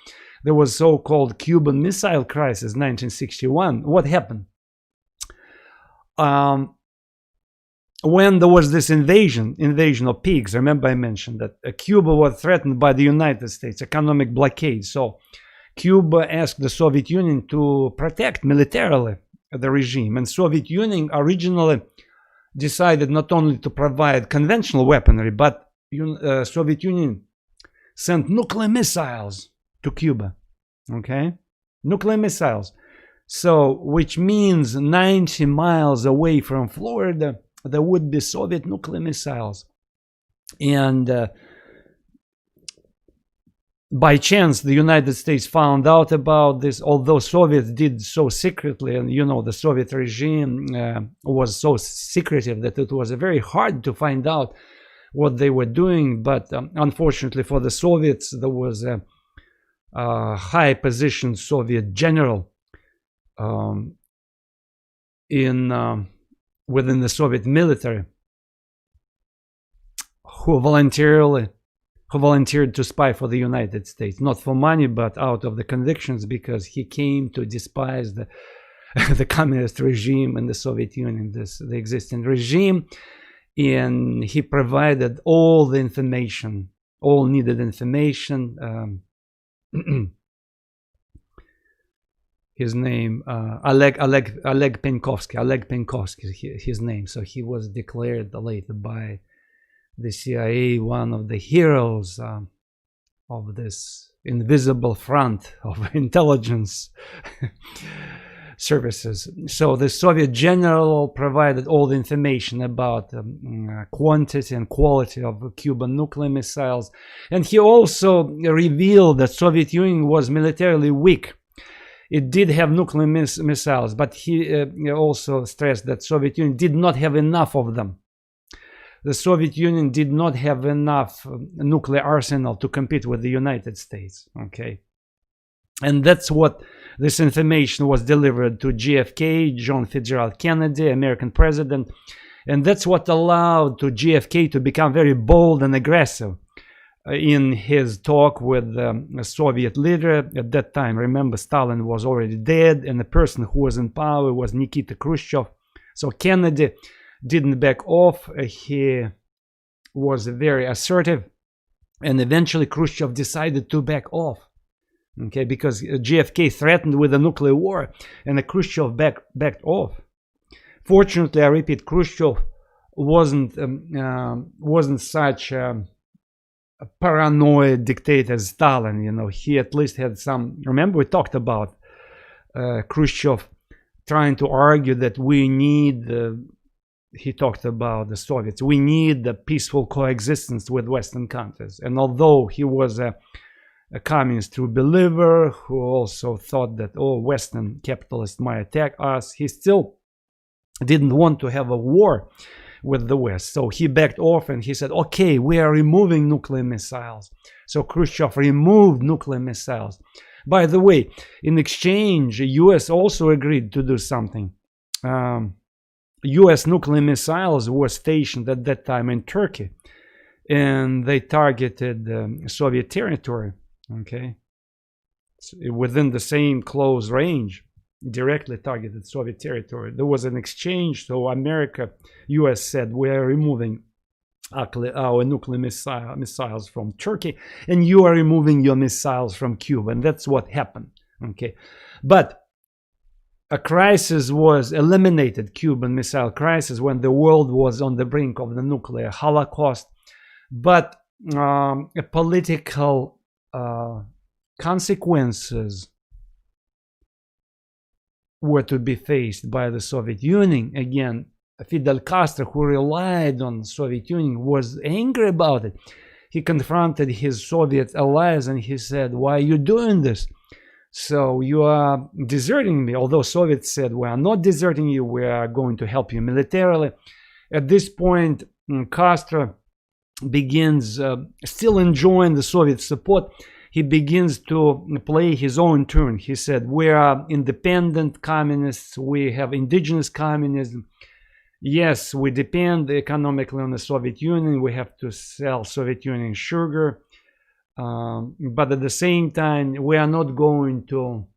there was so-called Cuban Missile Crisis, 1961. What happened? When there was this invasion of pigs, remember I mentioned that Cuba was threatened by the United States, economic blockade. So Cuba asked the Soviet Union to protect militarily the regime. And Soviet Union originally decided not only to provide conventional weaponry, but Soviet Union sent nuclear missiles to Cuba. Okay, nuclear missiles. So, which means 90 miles away from Florida, there would be Soviet nuclear missiles. And by chance, the United States found out about this, although Soviets did so secretly, and you know, the Soviet regime was so secretive that it was very hard to find out what they were doing. But unfortunately for the Soviets, there was a high-positioned Soviet general within the Soviet military who volunteered to spy for the United States, not for money, but out of the convictions, because he came to despise the communist regime in the Soviet Union, the existing regime, and he provided all the information, all needed information. His name, Oleg Penkovsky, his name. So he was declared later by the CIA one of the heroes of this invisible front of intelligence services. So the Soviet general provided all the information about quantity and quality of Cuban nuclear missiles, and he also revealed that Soviet Union was militarily weak. It did have nuclear missiles, but he also stressed that Soviet Union did not have enough of them. The Soviet Union did not have enough nuclear arsenal to compete with the United States. Okay, and that's what this information was delivered to JFK, John Fitzgerald Kennedy, American president, and that's what allowed to JFK to become very bold and aggressive in his talk with a Soviet leader at that time. Remember, Stalin was already dead, and the person who was in power was Nikita Khrushchev. So Kennedy didn't back off. He was very assertive, and eventually Khrushchev decided to back off. Okay, because JFK threatened with a nuclear war, and Khrushchev backed off. Fortunately, I repeat, Khrushchev wasn't such a paranoid dictator as Stalin. You know, he at least had some. Remember, we talked about Khrushchev trying to argue that we need. He talked about the Soviets. We need the peaceful coexistence with Western countries. And although he was a communist true believer who also thought that Western capitalists might attack us, he still didn't want to have a war with the West. So he backed off and he said, okay, we are removing nuclear missiles. So Khrushchev removed nuclear missiles. By the way, in exchange, the US also agreed to do something. US nuclear missiles were stationed at that time in Turkey, and they targeted Soviet territory, okay, within the same close range, directly targeted Soviet territory. There was an exchange, so US said, we are removing our nuclear missiles from Turkey, and you are removing your missiles from Cuba, and that's what happened, okay. But a crisis was eliminated, Cuban Missile Crisis, when the world was on the brink of the nuclear holocaust. But political consequences were to be faced by the Soviet Union. Again, Fidel Castro, who relied on the Soviet Union, was angry about it. He confronted his Soviet allies and he said, "Why are you doing this? So you are deserting me." Although Soviets said, "We are not deserting you, we are going to help you militarily." At this point, Castro begins, still enjoying the Soviet support, he begins to play his own turn. He said, "We are independent communists, we have indigenous communism. Yes, we depend economically on the Soviet Union, we have to sell Soviet Union sugar, but at the same time, we are not going to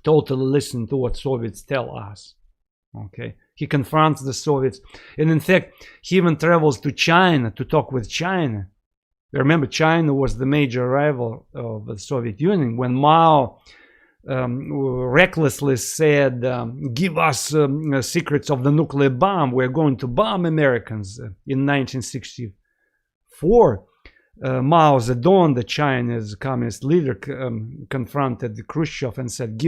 totally listen to what Soviets tell us." Okay, he confronts the Soviets, and in fact, he even travels to China to talk with China. Remember, China was the major rival of the Soviet Union. When Mao recklessly said, "Give us secrets of the nuclear bomb, we're going to bomb Americans," in 1964, Mao Zedong, the Chinese communist leader, confronted Khrushchev and said,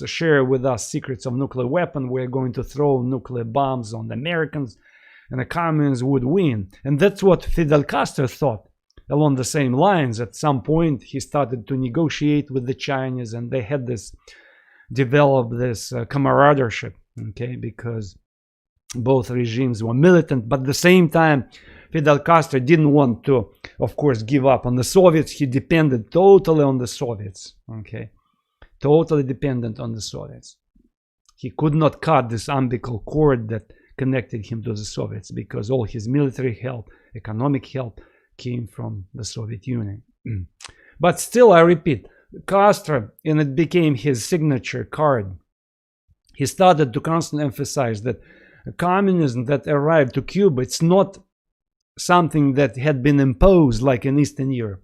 "Share with us secrets of nuclear weapon, we're going to throw nuclear bombs on the Americans and the communists would win." And that's what Fidel Castro thought. Along the same lines, at some point he started to negotiate with the Chinese, and they had developed this camaraderie, okay, because both regimes were militant, but at the same time Fidel Castro didn't want to, of course, give up on the Soviets. He depended totally on the Soviets, okay, totally dependent on the Soviets. He could not cut this umbilical cord that connected him to the Soviets, because all his military help, economic help, came from the Soviet Union. But still, I repeat, Castro, and it became his signature card, he started to constantly emphasize that communism that arrived to Cuba, it's not something that had been imposed like in Eastern Europe.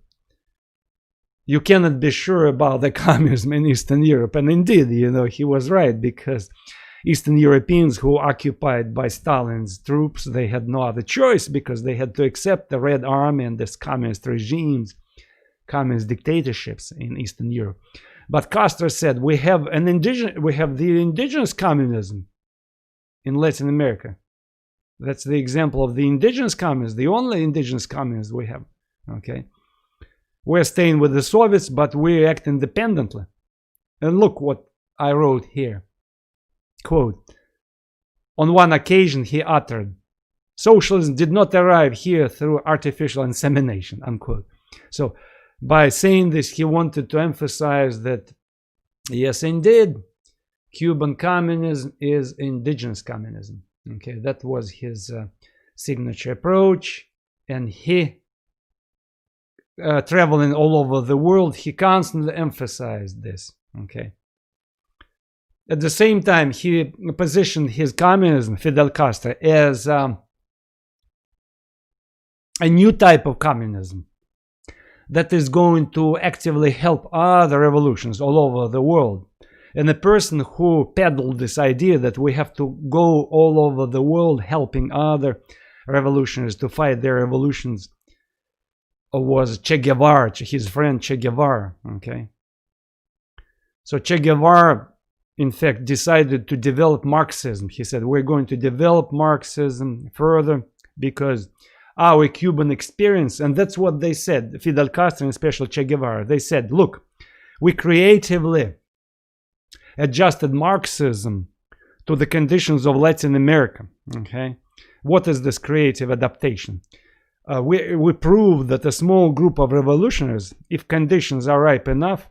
You cannot be sure about the communism in Eastern Europe. And indeed, he was right, because Eastern Europeans who were occupied by Stalin's troops, they had no other choice, because they had to accept the Red Army and this communist regimes, communist dictatorships in Eastern Europe. But Castro said, we have the indigenous communism in Latin America. That's the example of the indigenous communism, the only indigenous communism we have. Okay, we're staying with the Soviets, but we act independently. And look what I wrote here. Quote, on one occasion he uttered, "Socialism did not arrive here through artificial insemination," unquote. So by saying this, he wanted to emphasize that, yes, indeed, Cuban communism is indigenous communism. Okay, that was his signature approach, and he, traveling all over the world, he constantly emphasized this. Okay. At the same time, he positioned his communism, Fidel Castro, as a new type of communism that is going to actively help other revolutions all over the world. And the person who peddled this idea that we have to go all over the world helping other revolutionaries to fight their revolutions was Che Guevara, his friend Che Guevara. Okay, so Che Guevara, in fact, decided to develop Marxism. He said, we're going to develop Marxism further because our Cuban experience, and that's what they said, Fidel Castro and especially Che Guevara, they said, look, we creatively adjusted Marxism to the conditions of Latin America. Okay, what is this creative adaptation? We proved that a small group of revolutionaries, if conditions are ripe enough,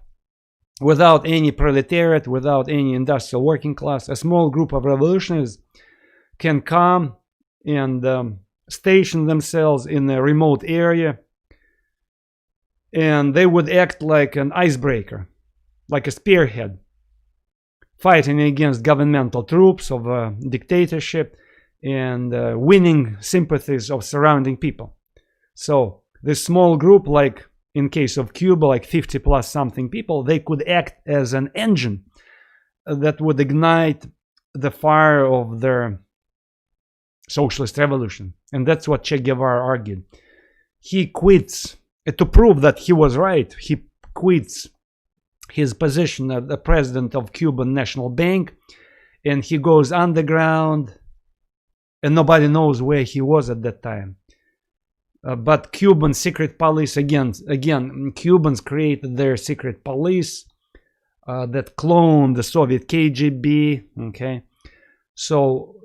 without any proletariat, without any industrial working class, a small group of revolutionaries can come and station themselves in a remote area, and they would act like an icebreaker, like a spearhead, fighting against governmental troops of a dictatorship and winning sympathies of surrounding people. So this small group, like in case of Cuba, like 50 plus something people, they could act as an engine that would ignite the fire of their socialist revolution. And that's what Che Guevara argued. He quits, to prove that he was right, he quits his position as the president of Cuban National Bank, and he goes underground, and nobody knows where he was at that time. But Cuban secret police, again, Cubans created their secret police that cloned the Soviet KGB. Okay, so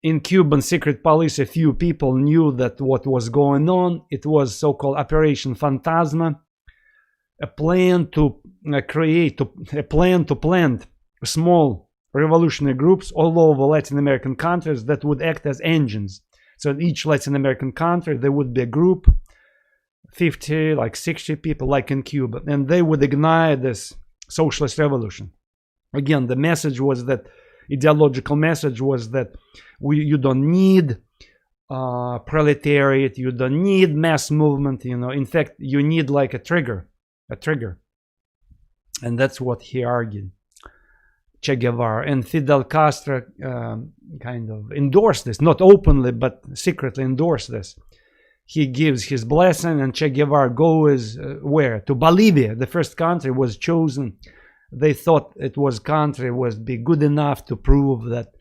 in Cuban secret police, a few people knew that what was going on. It was so-called Operation Fantasma, a plan to plant small revolutionary groups all over Latin American countries that would act as engines. So in each Latin American country, there would be a group, 50, like 60 people, like in Cuba, and they would ignite this socialist revolution. Again, the message was that, ideological message was that you don't need proletariat, you don't need mass movement, you know. In fact, you need like a trigger. And that's what he argued, Che Guevara. And Fidel Castro kind of endorsed this, not openly, but secretly endorsed this. He gives his blessing, and Che Guevara goes where? To Bolivia. The first country was chosen. They thought it was country was be good enough to prove that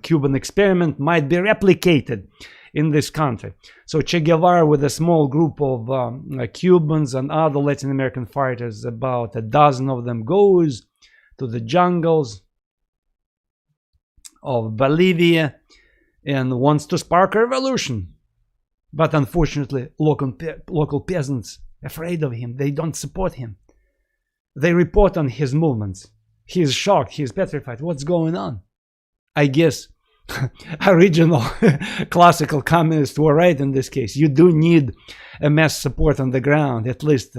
Cuban experiment might be replicated in this country. So Che Guevara, with a small group of Cubans and other Latin American fighters, about a dozen of them, goes to the jungles of Bolivia and wants to spark a revolution. But unfortunately, local peasants afraid of him. They don't support him. They report on his movements. He is shocked. He is petrified. What's going on? I guess original classical communists were right in this case. You do need a mass support on the ground, at least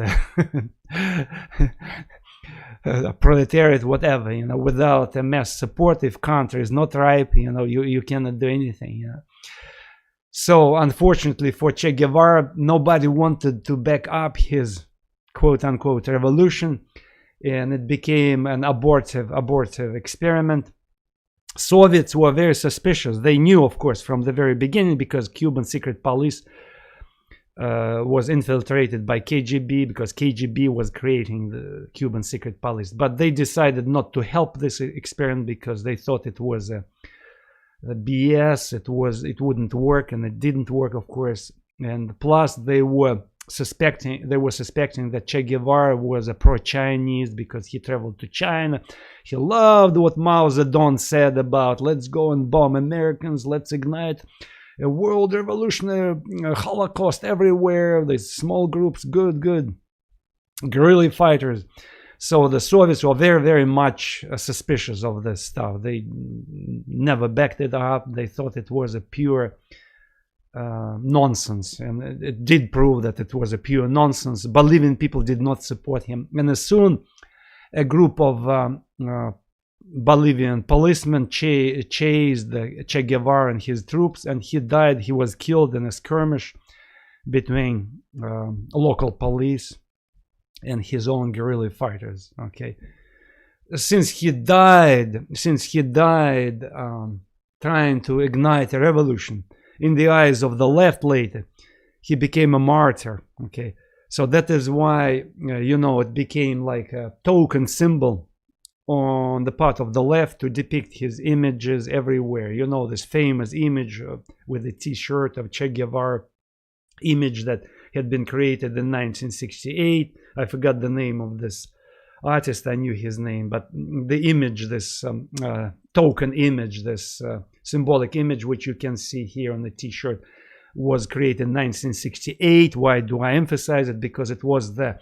a proletariat, whatever, you know. Without a mass support, if country is not ripe, you know, you cannot do anything, you know. So unfortunately for Che Guevara, nobody wanted to back up his quote-unquote revolution, and it became an abortive experiment. Soviets were very suspicious. They knew, of course, from the very beginning, because Cuban secret police was infiltrated by KGB, because KGB was creating the Cuban secret police. But they decided not to help this experiment because they thought it was a BS. It wouldn't work, and it didn't work, of course. And plus, they were suspecting that Che Guevara was a pro-Chinese because he traveled to China. He loved what Mao Zedong said about let's go and bomb Americans, let's ignite a world revolutionary Holocaust everywhere. These small groups, good guerrilla fighters. So the Soviets were very, very much suspicious of this stuff. They never backed it up. They thought it was a pure nonsense, and it did prove that it was a pure nonsense. Bolivian people did not support him, and as soon a group of Bolivian policemen chased Che Guevara and his troops, and he died. He was killed in a skirmish between local police and his own guerrilla fighters. Okay, since he died trying to ignite a revolution in the eyes of the left later, he became a martyr. Okay, so that is why you know, it became like a token symbol on the part of the left to depict his images everywhere. You know, this famous image with the t-shirt of Che Guevara, image that had been created in 1968. I forgot the name of this artist. I knew his name, but the image, this token image, this symbolic image, which you can see here on the t-shirt, was created in 1968. Why do I emphasize it? Because it was the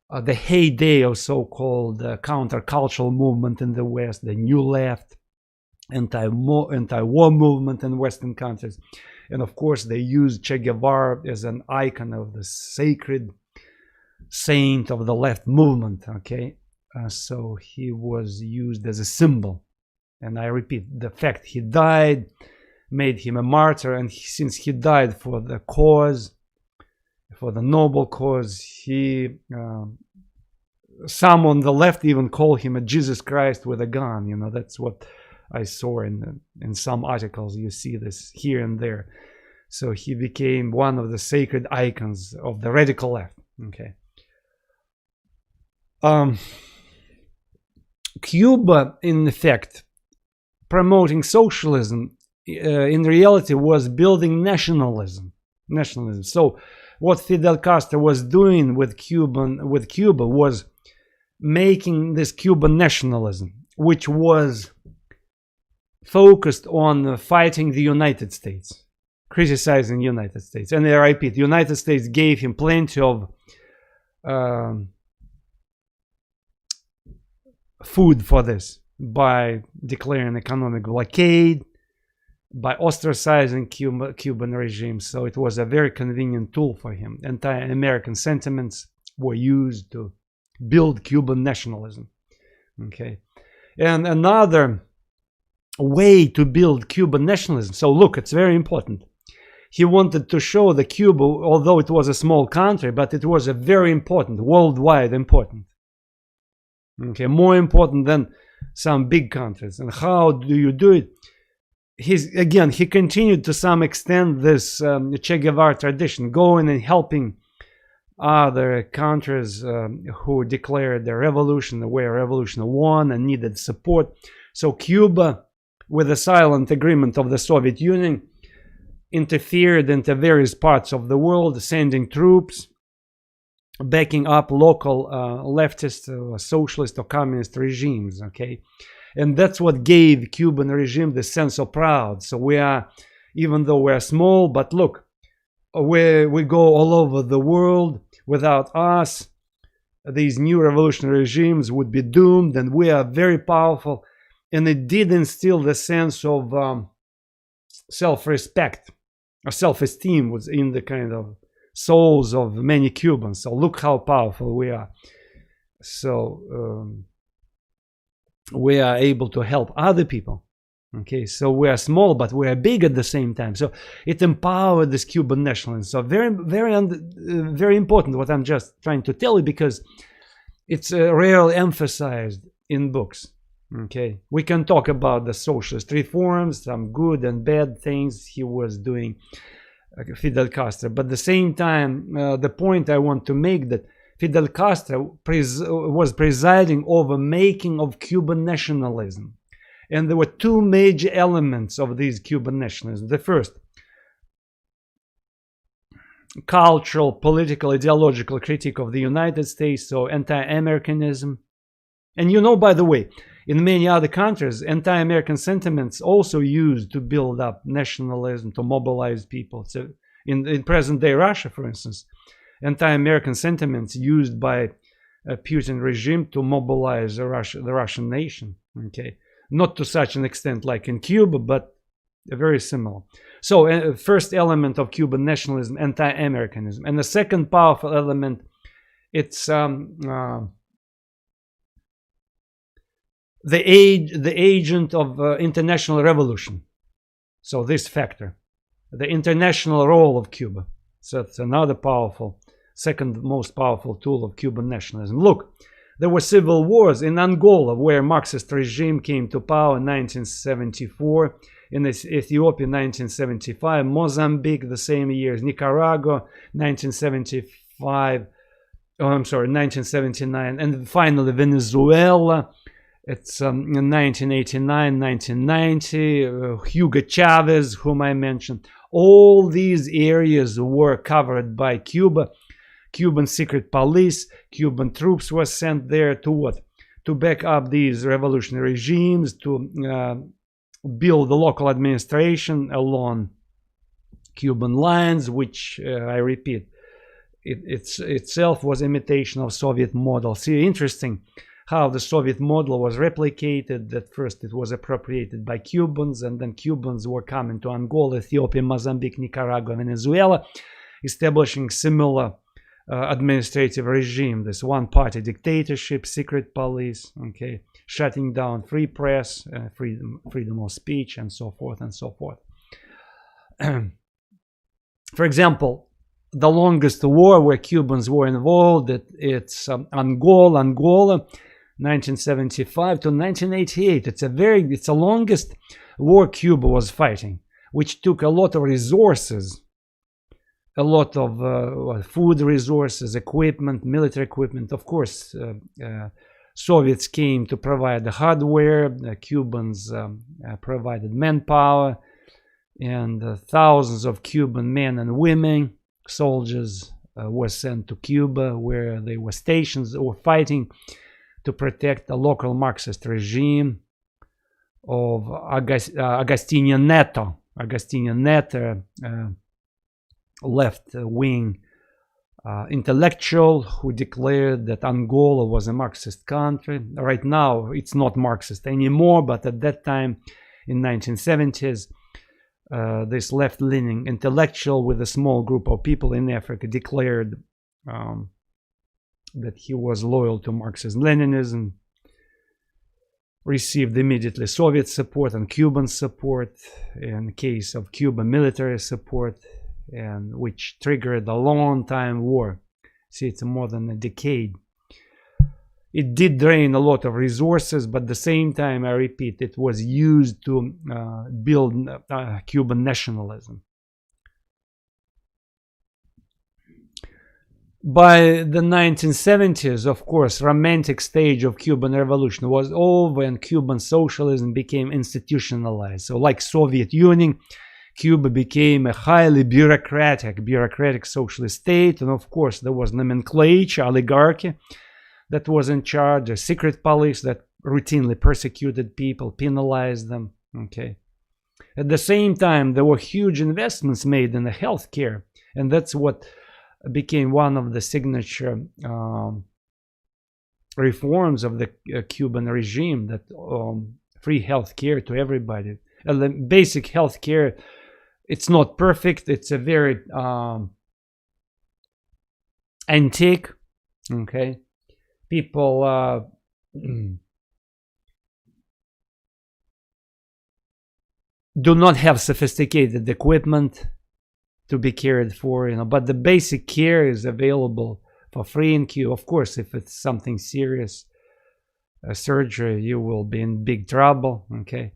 heyday of so-called countercultural movement in the West, the New Left, anti-war movement in Western countries. And of course, they used Che Guevara as an icon of the sacred saint of the left movement. Okay, so he was used as a symbol. And I repeat, the fact he died made him a martyr. And since he died for the cause, for the noble cause, some on the left even call him a Jesus Christ with a gun. You know, that's what I saw in some articles. You see this here and there. So he became one of the sacred icons of the radical left. Okay. Cuba, in effect, promoting socialism, in reality was building nationalism. So what Fidel Castro was doing with Cuba was making this Cuban nationalism, which was focused on fighting the United States, criticizing the United States. And I repeat, the United States gave him plenty of food for this by declaring economic blockade, by ostracizing Cuban regime. So it was a very convenient tool for him. Anti-American sentiments were used to build Cuban nationalism. Okay, and another way to build Cuban nationalism. So look, it's very important. He wanted to show that Cuba, although it was a small country, but it was a very important, worldwide important. Okay, more important than some big countries. And how do you do it? He continued to some extent this Che Guevara tradition, going and helping other countries who declared their revolution, where revolution won and needed support. So Cuba, with the silent agreement of the Soviet Union, interfered into various parts of the world, sending troops, backing up local leftist, socialist or communist regimes. Okay, and that's what gave Cuban regime the sense of pride. So we are, even though we are small, but look, we go all over the world. Without us, these new revolutionary regimes would be doomed, and we are very powerful. And it did instill the sense of self-respect or self-esteem was in the kind of souls of many Cubans. So look how powerful we are. So we are able to help other people. Okay, so we are small, but we are big at the same time. So it empowered this Cuban nationalism. So very important what I'm just trying to tell you, because it's rarely emphasized in books. Okay, we can talk about the socialist reforms, some good and bad things he was doing, Fidel Castro. But at the same time, the point I want to make that Fidel Castro was presiding over making of Cuban nationalism. And there were two major elements of these Cuban nationalism. The first, cultural, political, ideological critique of the United States, so anti-Americanism. And you know, by the way, in many other countries, anti-American sentiments also used to build up nationalism, to mobilize people. So in present-day Russia, for instance, anti-American sentiments used by Putin regime to mobilize the Russian nation. Okay, not to such an extent like in Cuba, but very similar. So first element of Cuban nationalism, anti-Americanism. And the second powerful element, it's the agent of international revolution. So this factor, the international role of Cuba. So it's another powerful, second most powerful tool of Cuban nationalism. Look, there were civil wars in Angola, where Marxist regime came to power in 1974, in Ethiopia 1975, Mozambique the same year, Nicaragua 1979, and finally Venezuela. It's in 1989, 1990, Hugo Chavez, whom I mentioned. All these areas were covered by Cuba. Cuban secret police, Cuban troops were sent there to what? To back up these revolutionary regimes, to build the local administration along Cuban lines, which, I repeat, itself was imitation of Soviet model. See, interesting how the Soviet model was replicated. At first it was appropriated by Cubans, and then Cubans were coming to Angola, Ethiopia, Mozambique, Nicaragua, Venezuela, establishing similar administrative regime, this one-party dictatorship, secret police, okay, shutting down free press, freedom of speech, and so forth and so forth. For example, the longest war where Cubans were involved, it's Angola, 1975 to 1988. It's the longest war Cuba was fighting, which took a lot of resources a lot of food resources, equipment, military equipment. Of course, Soviets came to provide the hardware. The Cubans provided manpower, and thousands of Cuban men and women, soldiers, were sent to Cuba, where they were stationed or fighting to protect the local Marxist regime of Agostinho Neto. Agostinho Neto, left-wing intellectual who declared that Angola was a Marxist country. Right now, it's not Marxist anymore, but at that time, in 1970s, this left-leaning intellectual with a small group of people in Africa declared that he was loyal to Marxism-Leninism, received immediately Soviet support and Cuban support, in the case of Cuba, military support, and which triggered a long-time war. See, it's more than a decade. It did drain a lot of resources, but at the same time, I repeat, it was used to build Cuban nationalism. By the 1970s, of course, romantic stage of Cuban revolution was over and Cuban socialism became institutionalized. So like Soviet Union, Cuba became a highly bureaucratic socialist state. And of course, there was nomenclature, oligarchy that was in charge, a secret police that routinely persecuted people, penalized them. Okay. At the same time, there were huge investments made in the healthcare, and that's what became one of the signature reforms of the Cuban regime, that free healthcare to everybody. Basic healthcare, it's not perfect. It's a very antique. Okay, people do not have sophisticated equipment to be cared for, but the basic care is available for free in Cuba. Of course, if it's something serious, surgery, you will be in big trouble. Okay,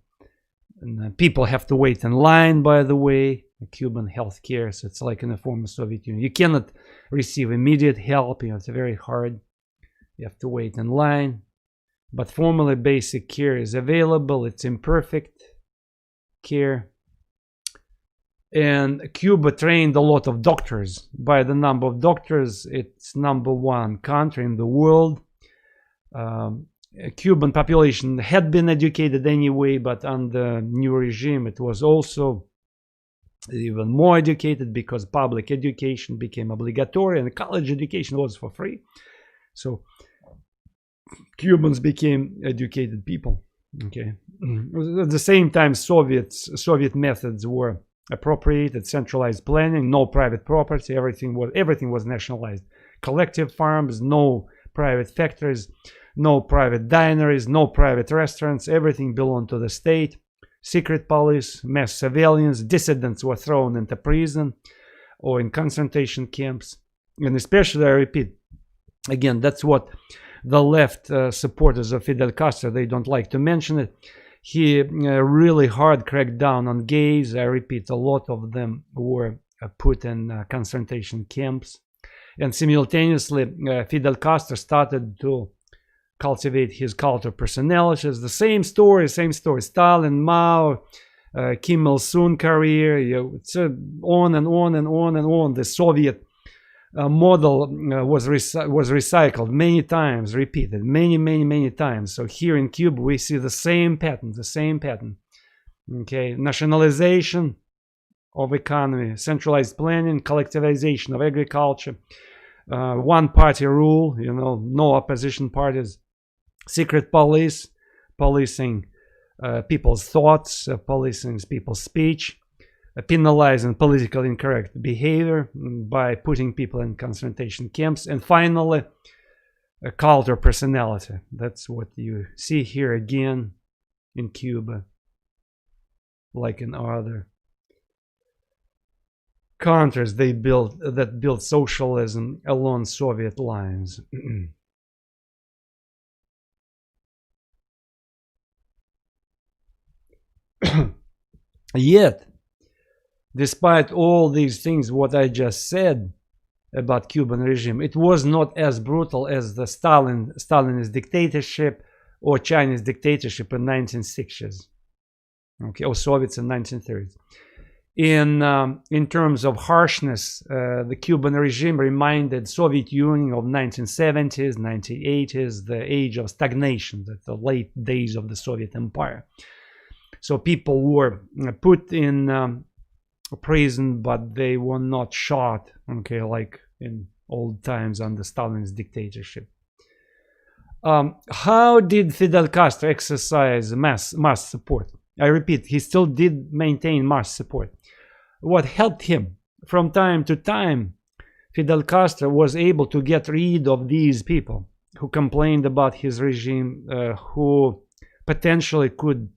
and people have to wait in line, by the way. Cuban healthcare, so it's like in the former Soviet Union. You cannot receive immediate help. It's very hard. You have to wait in line. But formally, basic care is available. It's imperfect care. And Cuba trained a lot of doctors. By the number of doctors, it's #1 country in the world. Cuban population had been educated anyway, but under new regime, it was also even more educated because public education became obligatory and college education was for free. So Cubans became educated people. Okay. At the same time, Soviet methods were appropriated, centralized planning, no private property, everything was nationalized. Collective farms, no private factories, no private dineries, no private restaurants, everything belonged to the state. Secret police, mass surveillance, dissidents were thrown into prison or in concentration camps. And especially, I repeat, again, that's what the left supporters of Fidel Castro, they don't like to mention it. He really hard cracked down on gays. I repeat, a lot of them were put in concentration camps. And simultaneously, Fidel Castro started to cultivate his cult of personalities. The same story. Stalin, Mao, Kim Il-sung career. It's on and on and on and on. The Soviet model was recycled many times, repeated many times. So here in Cuba, we see the same pattern. Okay, nationalization of economy, centralized planning, collectivization of agriculture, one-party rule. No opposition parties. Secret police, policing people's thoughts, policing people's speech, penalizing politically incorrect behavior by putting people in concentration camps, and finally, a cult of personality. That's what you see here again in Cuba, like in other countries that built socialism along Soviet lines. Yet, despite all these things, what I just said about Cuban regime, it was not as brutal as the Stalinist dictatorship or Chinese dictatorship in 1960s, okay, or Soviets in 1930s. In terms of harshness, the Cuban regime reminded Soviet Union of 1970s, 1980s, the age of stagnation, the late days of the Soviet Empire. So people were put in prison, but they were not shot, okay, like in old times under Stalin's dictatorship. How did Fidel Castro exercise mass support? I repeat, he still did maintain mass support. What helped him? From time to time, Fidel Castro was able to get rid of these people who complained about his regime, who potentially could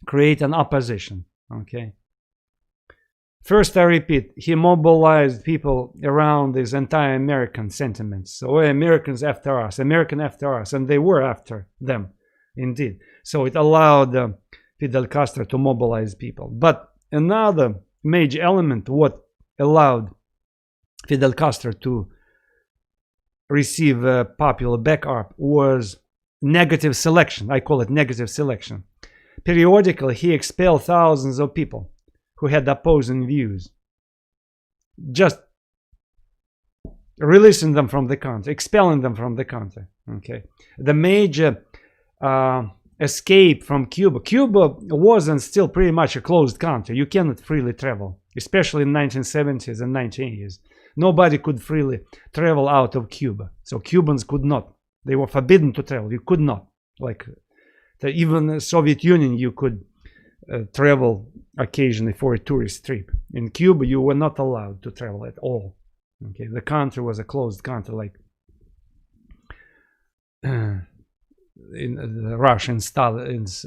create an opposition, okay? First, I repeat, he mobilized people around his anti-American sentiments. So Americans after us, American after us, and they were after them, indeed. So it allowed Fidel Castro to mobilize people. But another major element, what allowed Fidel Castro to receive popular backup, was negative selection. I call it negative selection. Periodically, he expelled thousands of people who had opposing views, just releasing them from the country, expelling them from the country. Okay, the major escape from Cuba. Cuba was and still pretty much a closed country. You cannot freely travel, especially in 1970s and 1980s. Nobody could freely travel out of Cuba. So Cubans could not. They were forbidden to travel. You could not. Like even the Soviet Union, you could travel occasionally for a tourist trip. In Cuba, you were not allowed to travel at all. Okay, the country was a closed country, like in the Russian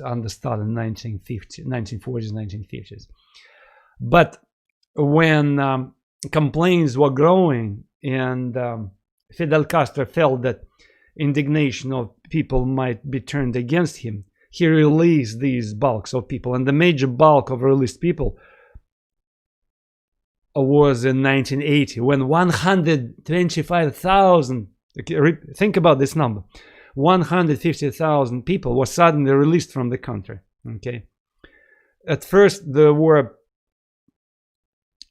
under Stalin 1940s, 1950s. But when complaints were growing and Fidel Castro felt that indignation of people might be turned against him, he released these bulks of people. And the major bulk of released people was in 1980, when 125,000, think about this number, 150,000 people were suddenly released from the country. Okay, at first there were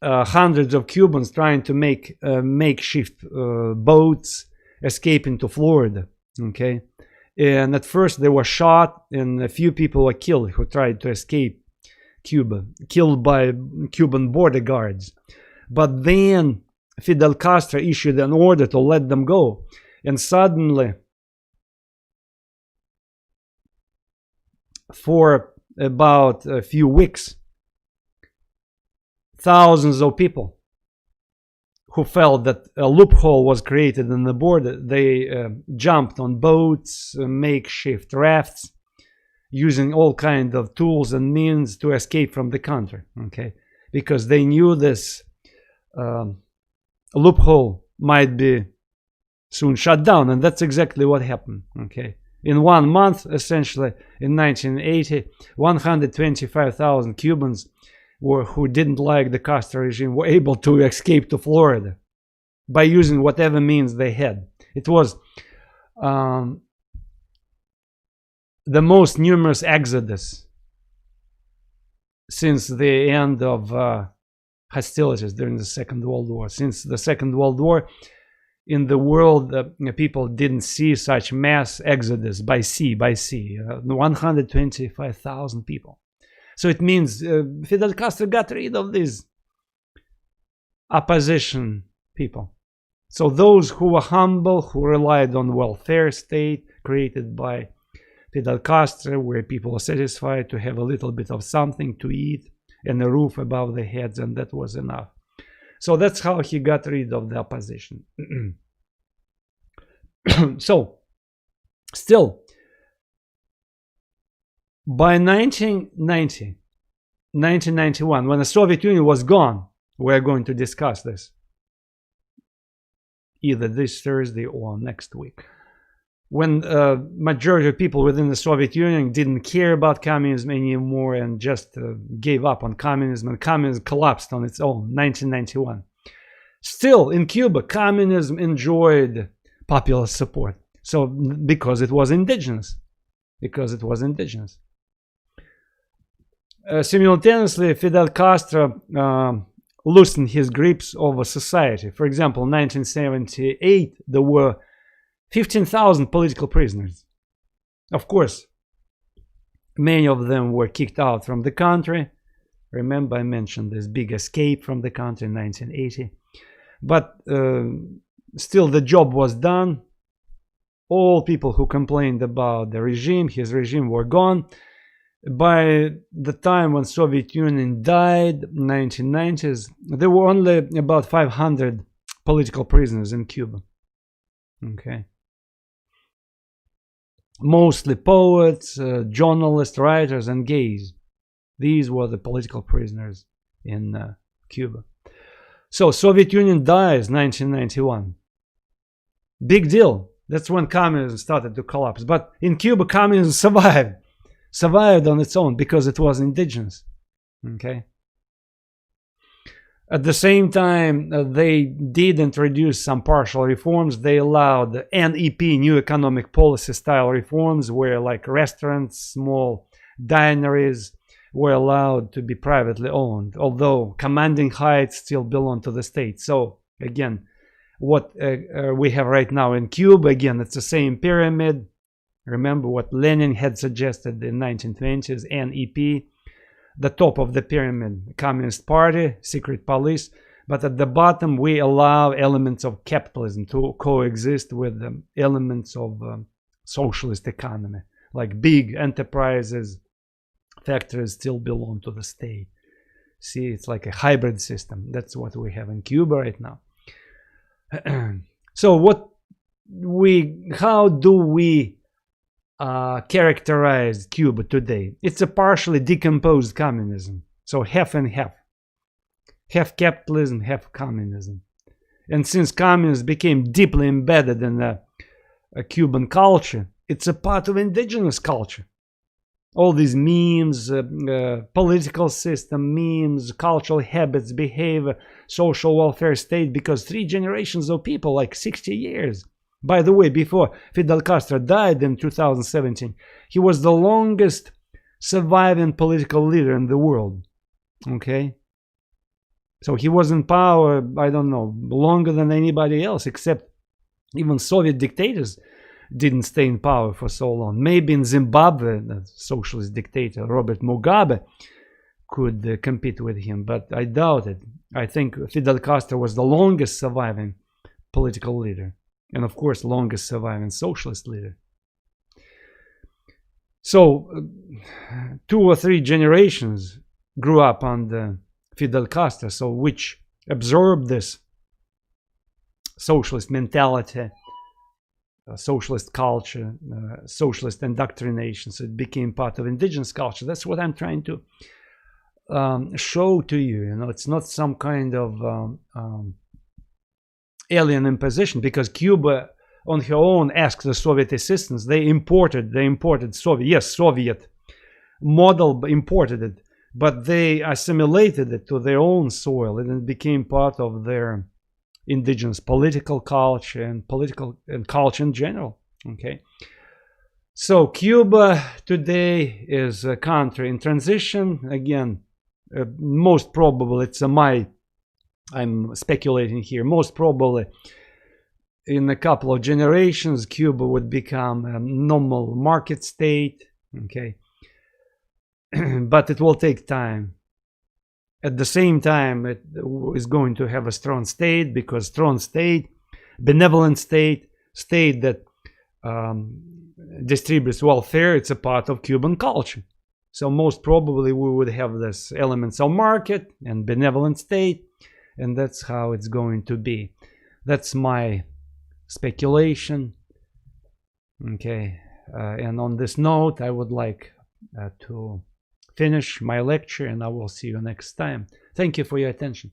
hundreds of Cubans trying to make makeshift boats escaping to Florida. Okay, and at first they were shot and a few people were killed who tried to escape Cuba, killed by Cuban border guards. But then Fidel Castro issued an order to let them go, and suddenly, for about a few weeks, thousands of people who felt that a loophole was created in the border, they jumped on boats, makeshift rafts, using all kinds of tools and means to escape from the country. Okay, because they knew this loophole might be soon shut down, and that's exactly what happened. Okay, in 1 month, essentially, in 1980, 125,000 Cubans who didn't like the Castro regime were able to escape to Florida by using whatever means they had. It was the most numerous exodus since the end of hostilities during the Second World War. Since the Second World War, in the world, people didn't see such mass exodus by sea, 125,000 people. So it means Fidel Castro got rid of these opposition people. So those who were humble, who relied on welfare state created by Fidel Castro, where people were satisfied to have a little bit of something to eat and a roof above their heads, and that was enough. So that's how he got rid of the opposition. So, still, by 1991, when the Soviet Union was gone, we're going to discuss this either this Thursday or next week. when majority of people within the Soviet Union didn't care about communism anymore and just gave up on communism, and communism collapsed on its own, 1991. Still, in Cuba, communism enjoyed popular support. So, because it was indigenous. Simultaneously, Fidel Castro loosened his grips over society. For example, in 1978, there were 15,000 political prisoners. Of course, many of them were kicked out from the country. Remember, I mentioned this big escape from the country in 1980. But still, the job was done. All people who complained about the regime, his regime, were gone. By the time when Soviet Union died, 1990s, there were only about 500 political prisoners in Cuba. Okay. Mostly poets, journalists, writers, and gays. These were the political prisoners in Cuba. So Soviet Union dies 1991. Big deal. That's when communism started to collapse. But in Cuba, communism survived on its own because it was indigenous. Okay. At the same time, they did introduce some partial reforms. They allowed NEP, New Economic Policy style reforms, where like restaurants, small dineries were allowed to be privately owned, although commanding heights still belong to the state. So again, what we have right now in Cuba, again, it's the same pyramid. Remember what Lenin had suggested in 1920s, NEP. The top of the pyramid, Communist Party, secret police, but at the bottom we allow elements of capitalism to coexist with the elements of socialist economy, like big enterprises, factories still belong to the state. See, it's like a hybrid system. That's what we have in Cuba right now. So how do we characterize Cuba today? It's a partially decomposed communism, so half and half capitalism, half communism. And since communism became deeply embedded in the Cuban culture, it's a part of indigenous culture. All these memes, political system, memes, cultural habits, behavior, social welfare state, because 3 generations of people, like 60 years. By the way, before Fidel Castro died in 2017, he was the longest surviving political leader in the world. Okay? So he was in power, I don't know, longer than anybody else, except even Soviet dictators didn't stay in power for so long. Maybe in Zimbabwe, the socialist dictator Robert Mugabe could compete with him, but I doubt it. I think Fidel Castro was the longest surviving political leader. And of course, longest surviving socialist leader. So, 2 or 3 generations grew up under Fidel Castro, so which absorbed this socialist mentality, socialist culture, socialist indoctrination. So it became part of indigenous culture. That's what I'm trying to show to you. You know, it's not some kind of alien imposition, because Cuba on her own asked the Soviet assistance. They imported Soviet, yes, Soviet model, imported it, but they assimilated it to their own soil, and it became part of their indigenous political culture and culture in general. Okay, so Cuba today is a country in transition. Again, most probably it's I'm speculating here, most probably in a couple of generations Cuba would become a normal market state. Okay, but it will take time. At the same time, it is going to have a strong state, because strong state, benevolent state that distributes welfare, it's a part of Cuban culture. So most probably we would have this elements of market and benevolent state, and that's how it's going to be. That's my speculation. Okay, and on this note, I would like to finish my lecture, and I will see you next time. Thank you for your attention.